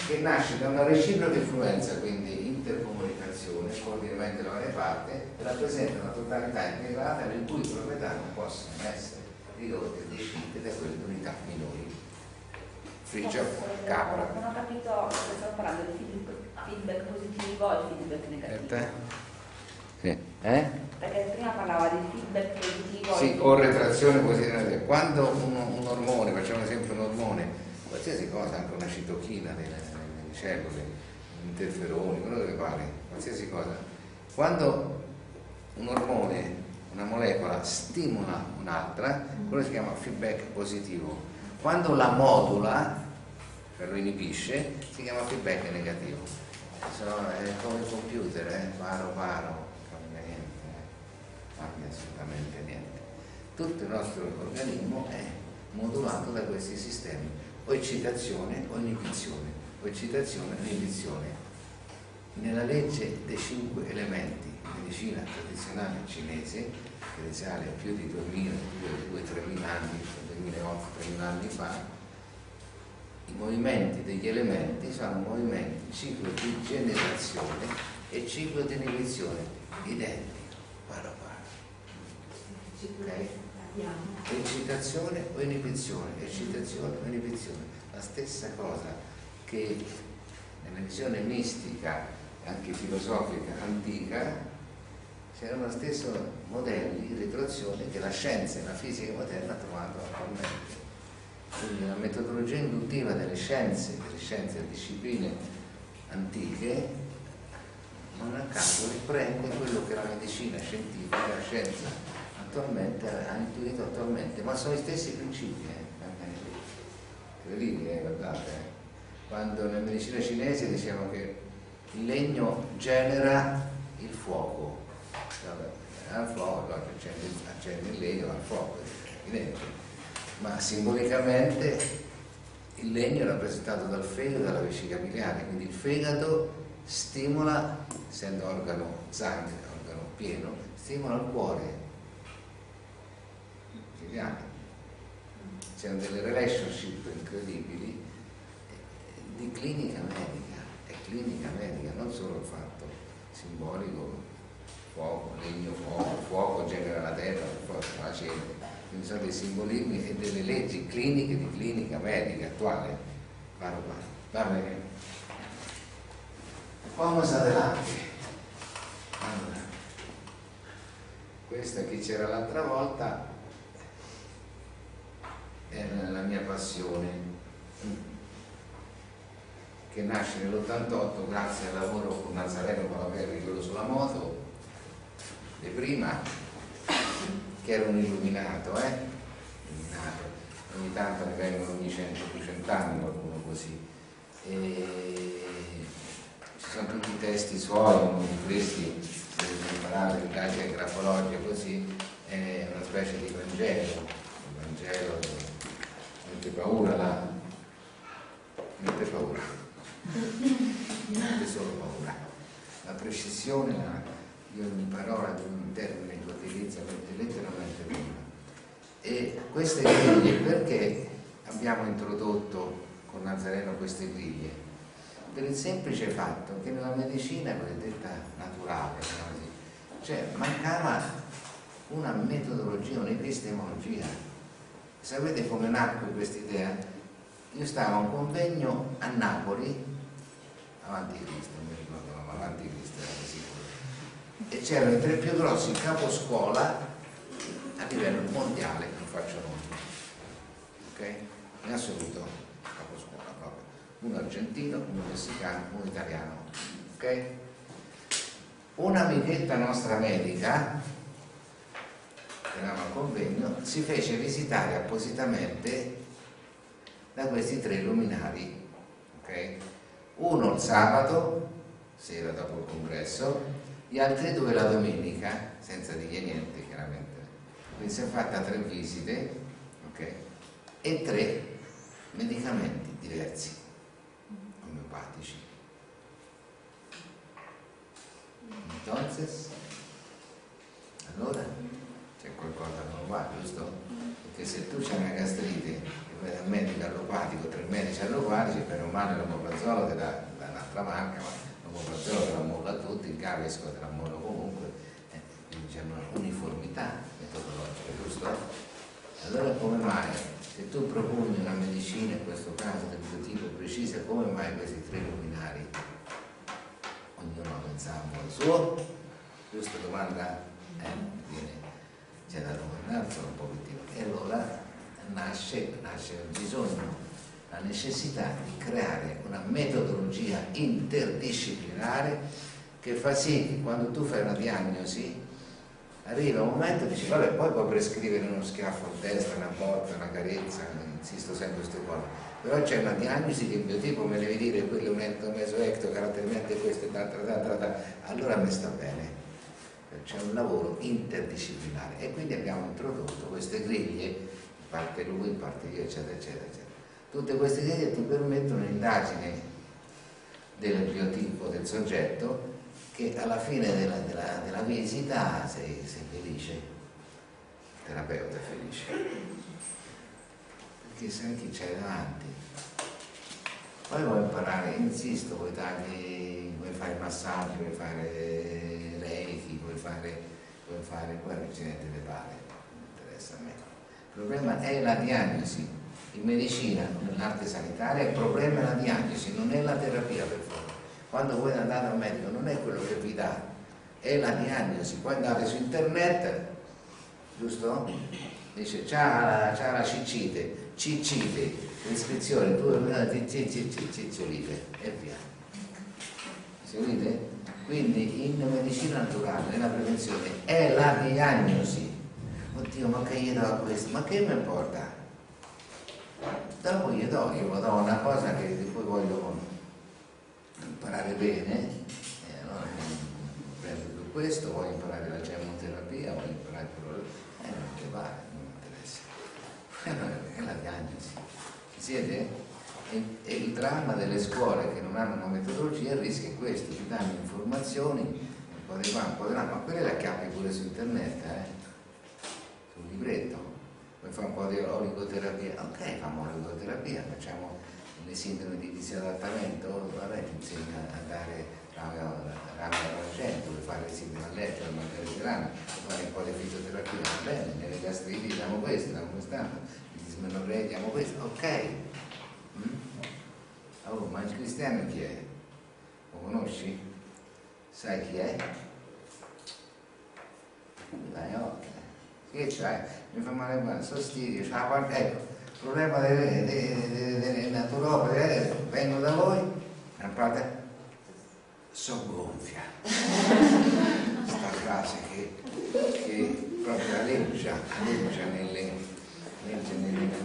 Che nasce da una reciproca influenza, quindi intercomunicazione, coordinamento delle varie parti, e rappresenta una totalità integrata le cui proprietà non possono essere ridotte e decinte da quelle di unità minori. Frigia, capra. Non ho capito se stiamo parlando di feedback positivo e feedback negativo. Sì. Perché prima parlava di feedback positivo. Sì, o retrazione positiva. Quando un ormone, facciamo esempio un ormone, qualsiasi cosa, anche una citochina nelle cellule, interferoni, quello che pare, qualsiasi cosa, quando un ormone, una molecola stimola un'altra, quello si chiama feedback positivo. Quando la modula, cioè lo inibisce, si chiama feedback negativo. È come il computer, paro, cambia niente, cambia assolutamente niente. Tutto il nostro organismo è modulato da questi sistemi, o eccitazione o inibizione, o eccitazione o inibizione. Nella legge dei 5 elementi, medicina tradizionale cinese, che risale a più di 2000, più di 3.000 anni, 2008, 3.000 anni fa, i movimenti degli elementi sono movimenti ciclo di generazione e ciclo di inibizione, identico, paro. Okay? Eccitazione o inibizione, la stessa cosa che nella visione mistica, anche filosofica antica, c'erano lo stesso modelli di ritroazione che la scienza e la fisica moderna hanno trovato attualmente. Quindi la metodologia induttiva delle scienze e discipline antiche non a caso riprende quello che la medicina scientifica e la scienza attualmente ha intuito attualmente, ma sono gli stessi principi. incredibile, guardate, quando nella medicina cinese dicevano che il legno genera il fuoco, al fuoco, allora accende il legno, al fuoco, è evidente. Ma simbolicamente il legno è rappresentato dal fegato e dalla vescica biliare, quindi il fegato stimola, essendo organo sangue, organo pieno, stimola il cuore. C'erano delle relationship incredibili di clinica medica, è clinica medica, non solo il fatto simbolico, fuoco, legno, fuoco genera la terra, la cena, quindi sono dei simbolismi e delle leggi cliniche di clinica medica attuale. Va bene. Vamos adelante. Allora, questa che c'era l'altra volta era la mia passione, che nasce nell'88 grazie al lavoro con Nazareno Palaverri, quello sulla moto, di prima, che era un illuminato, ogni tanto ne vengono ogni 100-200 anni, qualcuno così. E ci sono tutti i testi suoi, uno di questi, imparare l'indagine grafologica, così, è una specie di Vangelo, il Vangelo. Mette paura mette solo paura, la precisione di ogni parola, di ogni termine che utilizza, mette letteralmente paura. E queste griglie, perché abbiamo introdotto con Nazareno queste griglie? Per il semplice fatto che nella medicina cosiddetta naturale, cioè mancava una metodologia, un'epistemologia. Sapete come nacque questa idea? Io stavo a un convegno a Napoli, avanti Cristo, non mi ricordo, ma avanti Cristo era sicuro, e c'erano i 3 più grossi caposcuola a livello mondiale, non faccio nomi, ok? In assoluto caposcuola proprio, uno argentino, uno messicano, uno italiano, ok? Un'amichetta nostra medica, eravamo al convegno, si fece visitare appositamente da questi 3 luminari, ok? Uno il sabato sera dopo il congresso, gli altri 2 la domenica, senza dirgli niente chiaramente. Quindi si è fatta 3 visite, ok? E 3 medicamenti diversi, omeopatici. Entonces, allora c'è qualcosa che non va, giusto? Perché se tu c'hai una gastrite e vai dal medico allopatico, 3 medici allopatici, per un male l'omoprazolo te dà un'altra marca, ma l'omoprazolo te la molla a tutti, il cavisco te la molla comunque, quindi c'è una uniformità metodologica, giusto? Allora come mai, se tu proponi una medicina, in questo caso del tuo tipo precisa, come mai questi 3 luminari? Ognuno pensava al suo, giusta domanda? Viene, c'è da domandarsi un pochettino. E allora nasce il bisogno, la necessità di creare una metodologia interdisciplinare che fa sì che quando tu fai una diagnosi arriva un momento e dici vabbè, poi puoi prescrivere uno schiaffo a destra, una botta, una carezza, insisto sempre su queste cose, però c'è una diagnosi che il biotipo me devi dire quello è un mesoecto, caratterialmente questo, allora mi sta bene. C'è un lavoro interdisciplinare e quindi abbiamo introdotto queste griglie, in parte lui, in parte io, eccetera, eccetera, eccetera. Tutte queste griglie ti permettono un'indagine del biotipo del soggetto che alla fine della visita sei felice, il terapeuta è felice, perché sai chi c'hai davanti. Poi vuoi imparare, insisto, vuoi fare il massaggio, vuoi fare reiki, vuoi fare quello che ce ne te pare, non interessa a me. Il problema è la diagnosi. In medicina, nell'arte sanitaria, il problema è la diagnosi, non è la terapia per forza. Quando voi andate al medico non è quello che vi dà, è la diagnosi. Poi andate su internet, giusto? Dice c'ha la ciccite, l'iscrizione, ciccite e via. Seguite? Quindi in medicina naturale, nella prevenzione, è la diagnosi. Oddio, ma che gli do a questo? Ma che mi importa? Dopo io do una cosa che poi voglio imparare bene, allora prendo tutto questo, voglio imparare la gemoterapia, voglio imparare non che vale, non mi interessa. È la diagnosi. Siete? E il dramma delle scuole che non hanno una metodologia, il rischio è questo: ti danno informazioni, un po' di qua, un po' di là, ma quelle le acchiappi pure su internet, sul libretto. Poi fa un po' di oligoterapia, ok, facciamo oligoterapia, facciamo le sindrome di disadattamento, vabbè, ti insegna a dare rame all'argento, per fare le sindrome allergiche, magari di rame, fare un po' di fitoterapia, va bene, nelle gastriti diamo questo, diamo quest'altro, di dismenorrea diamo questo, ok. Oh, ma il cristiano chi è? Lo conosci? Sai chi è? Dai, ok. Che c'hai? Mi fa male qua, sostiglio, ecco, il problema delle naturopate vengo da voi, a parte so gonfia. Sta frase che proprio alleggia nelle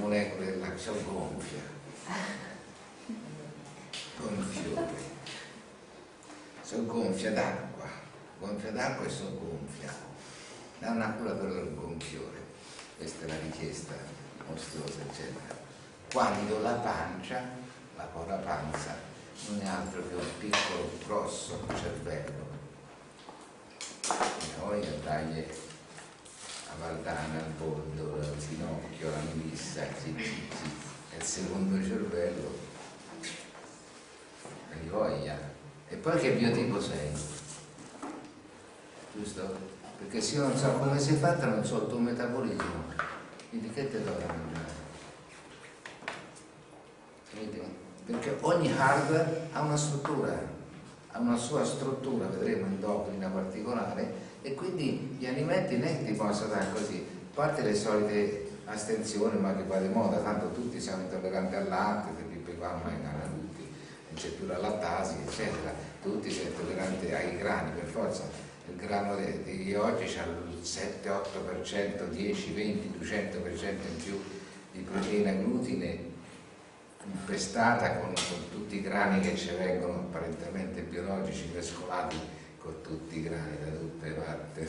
molecole della so gonfia. Gonfiore. So gonfia d'acqua e so gonfia. Da una cura per il gonfiore. Questa è la richiesta mostruosa, eccetera. Quando la pancia, la panza, non è altro che un piccolo, grosso cervello. E poi taglie a Valdana, al bordo, al ginocchio, alla milissa, è il secondo cervello, e di voglia. E poi che biotipo sei? Giusto? Perché se io non so come sei fatta, non so il tuo metabolismo, quindi che te do da mangiare? Perché ogni hardware ha una struttura, ha una sua struttura, vedremo endocrina particolare, e quindi gli alimenti non ti possono dare così, a parte le solite astensioni, ma che va di moda, tanto tutti siamo intolleranti al latte, per Pippi qua ormai tutti, non c'è più la lattasi, eccetera, tutti siamo intolleranti ai grani, per forza. Il grano di oggi c'ha il 7-8%, 10, 20, 200% in più di proteina glutine impestata con tutti i grani che ci vengono apparentemente biologici mescolati con tutti i grani da tutte le parti.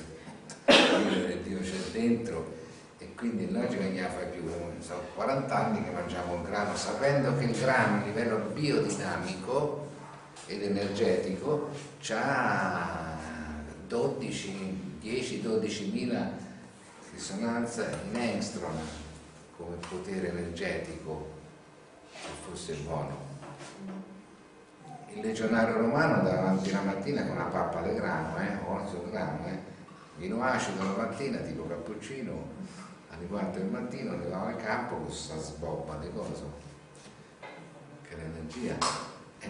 Dio c'è dentro, e quindi il logico che ne fai più, sono 40 anni che mangiamo un grano sapendo che il grano a livello biodinamico ed energetico c'ha 10-12.000 risonanze in angstrom come potere energetico, se fosse buono. Il legionario romano andava avanti la mattina con una pappa di grano, orzo di grano, vino acido la mattina, tipo cappuccino, alle 4 del mattino arrivava al campo con questa sbobba di cose, che l'energia.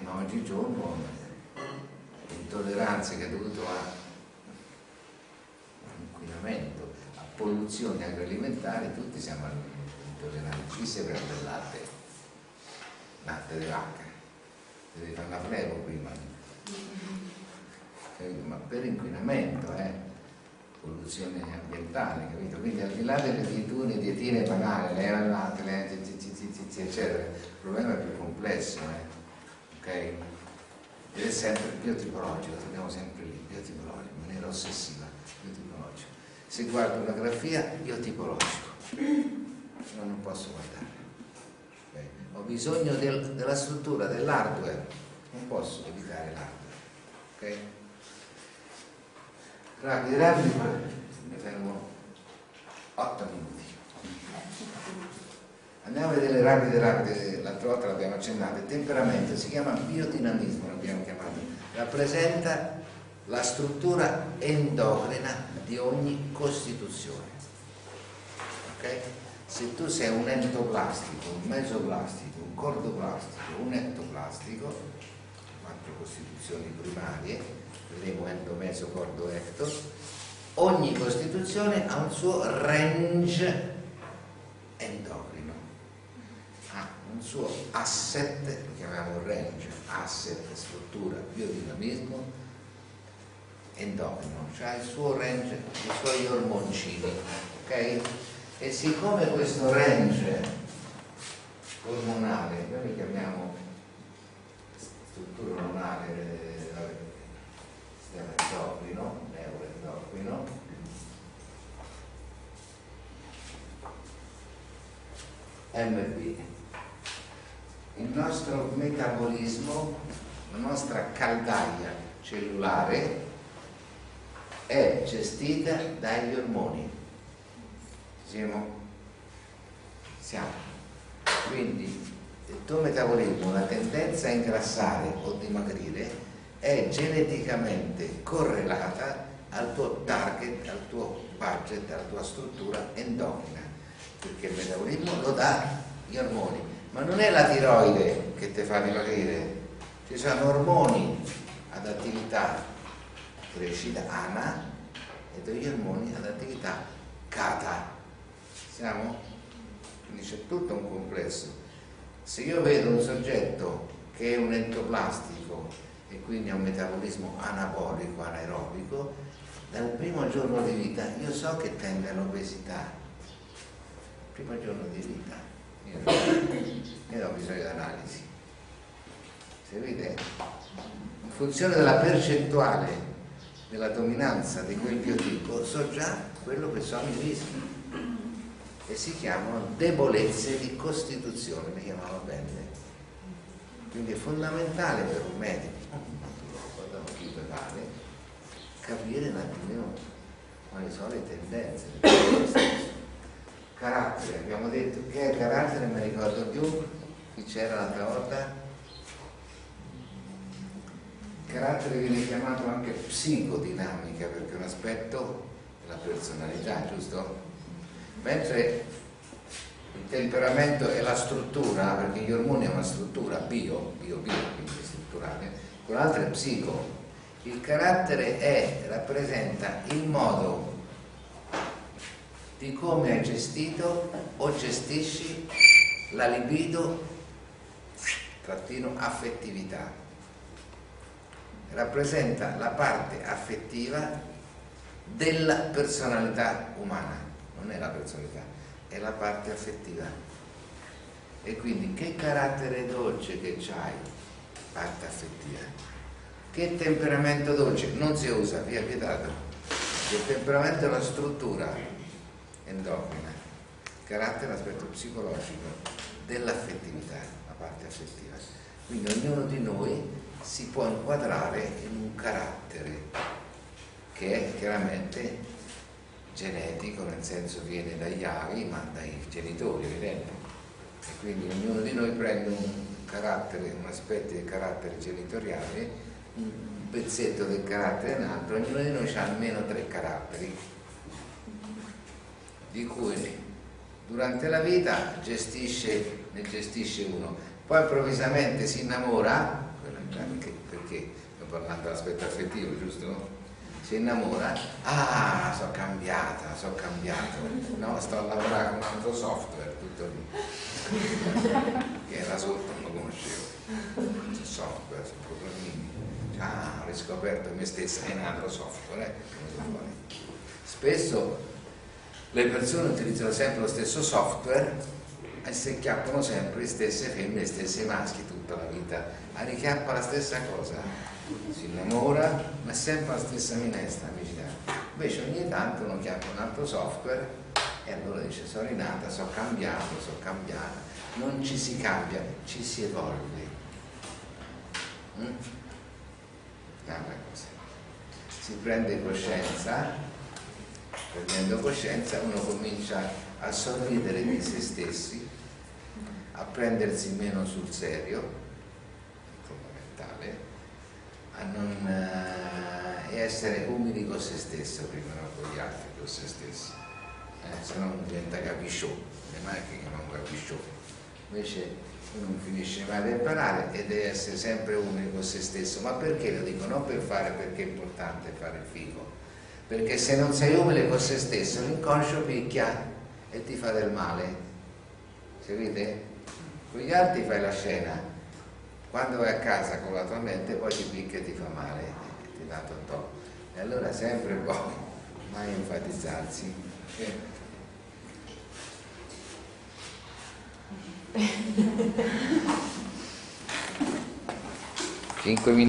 Ma oggigiorno l'intolleranza che è dovuta a inquinamento, a polluzioni agroalimentari, tutti siamo intolleranti. Qui si prende il latte di vacca, devi fare una plevo prima, ma per inquinamento, polluzione ambientale, capito? Quindi al di là delle dietine banali, leva il latte, eccetera, il problema è più complesso, ok? Ed è sempre biotipologico, torniamo sempre lì, biotipologico, in maniera ossessiva, biotipologico. Se guardo una grafia, biotipologico, no, non posso guardare. Okay? Ho bisogno della struttura, dell'hardware, non posso evitare l'hardware. Ok? Rapidi, ne fermo 8 minuti. Andiamo a vedere le rapide, l'altra volta l'abbiamo accennata. Il temperamento si chiama biodinamismo, l'abbiamo chiamato, rappresenta la struttura endocrina di ogni costituzione. Ok? Se tu sei un endoplastico, un mesoplastico, un cordoplastico, un ectoplastico, 4 costituzioni primarie, vedremo endo, meso, cordo, ecto, ogni costituzione ha un suo range endocrino, ha un suo asset, lo chiamiamo range, asset, struttura, biodinamismo, endocrino, cioè il suo range, i suoi ormoncini, ok? E siccome questo range ormonale, noi li chiamiamo struttura ormonale, sistema endocrino, neuroendocrino, MB. Il nostro metabolismo, la nostra caldaia cellulare è gestita dagli ormoni. Siamo? Quindi il tuo metabolismo, la tendenza a ingrassare o dimagrire è geneticamente correlata al tuo target, al tuo budget, alla tua struttura endocrina, perché il metabolismo lo dà gli ormoni, ma non è la tiroide che ti fa dimagrire, ci sono ormoni ad attività crescita ana e degli ormoni ad attività kata. Siamo? Quindi c'è tutto un complesso. Se io vedo un soggetto che è un entoplastico e quindi ha un metabolismo anabolico, anaerobico, dal primo giorno di vita io so che tende all'obesità. Primo giorno di vita. Io ho bisogno di analisi. Seguite? In funzione della percentuale della dominanza di quel biotipo so già quello che sono i rischi. E si chiamano debolezze di costituzione, mi chiamava bene. Quindi è fondamentale per un medico, capire un attimino quali sono le tendenze. Carattere, abbiamo detto che è carattere, non mi ricordo più, chi c'era l'altra volta. Carattere viene chiamato anche psicodinamica perché è un aspetto della personalità, giusto? Mentre il temperamento è la struttura, perché gli ormoni è una struttura bio, quindi strutturale, con l'altro è psico. Il carattere rappresenta il modo di come hai gestito o gestisci la libido trattino affettività. Rappresenta la parte affettiva della personalità umana. Non è la personalità, è la parte affettiva. E quindi che carattere dolce che c'hai, parte affettiva. Che temperamento dolce, non si usa, via vietato. Il temperamento è la struttura endocrina, carattere, l'aspetto psicologico dell'affettività, la parte affettiva. Quindi ognuno di noi si può inquadrare in un carattere che è chiaramente genetico, nel senso viene dagli avi ma dai genitori, evidente, e quindi ognuno di noi prende un carattere, un aspetto del carattere genitoriale, un pezzetto del carattere in altro. Ognuno di noi ha almeno 3 caratteri di cui durante la vita ne gestisce uno, poi improvvisamente si innamora, perché sto parlando dell'aspetto affettivo, giusto? Si innamora, sono cambiato, no, sto a lavorare con un altro software, tutto lì, che era sotto, non lo conoscevo, software, sono programmini, ho riscoperto me stessa in un altro software, spesso le persone utilizzano sempre lo stesso software e si chiappano sempre le stesse femmine, le stesse maschi tutta la vita, richiappa la stessa cosa, si innamora ma è sempre la stessa minestra, amicità. Invece ogni tanto uno chiappa un altro software e allora dice sono rinata, sono cambiata, non ci si cambia, ci si evolve. Un'altra cosa, si prende coscienza. Prendendo coscienza uno comincia a sorridere di se stessi, a prendersi meno sul serio, fondamentale, a non essere umili con se stesso prima, non con gli altri, con se stessi, se no uno diventa capisciò, le macchine non capisciò. Invece uno non finisce mai di imparare e deve essere sempre umile con se stesso. Ma perché lo dico? Non per fare, perché è importante fare il figo, perché se non sei umile con se stesso l'inconscio picchia e ti fa del male, capite? Con gli altri fai la scena, quando vai a casa con la tua mente poi ti picchia e ti fa male, ti dà totò. E allora sempre poi mai enfatizzarsi. 5 minuti.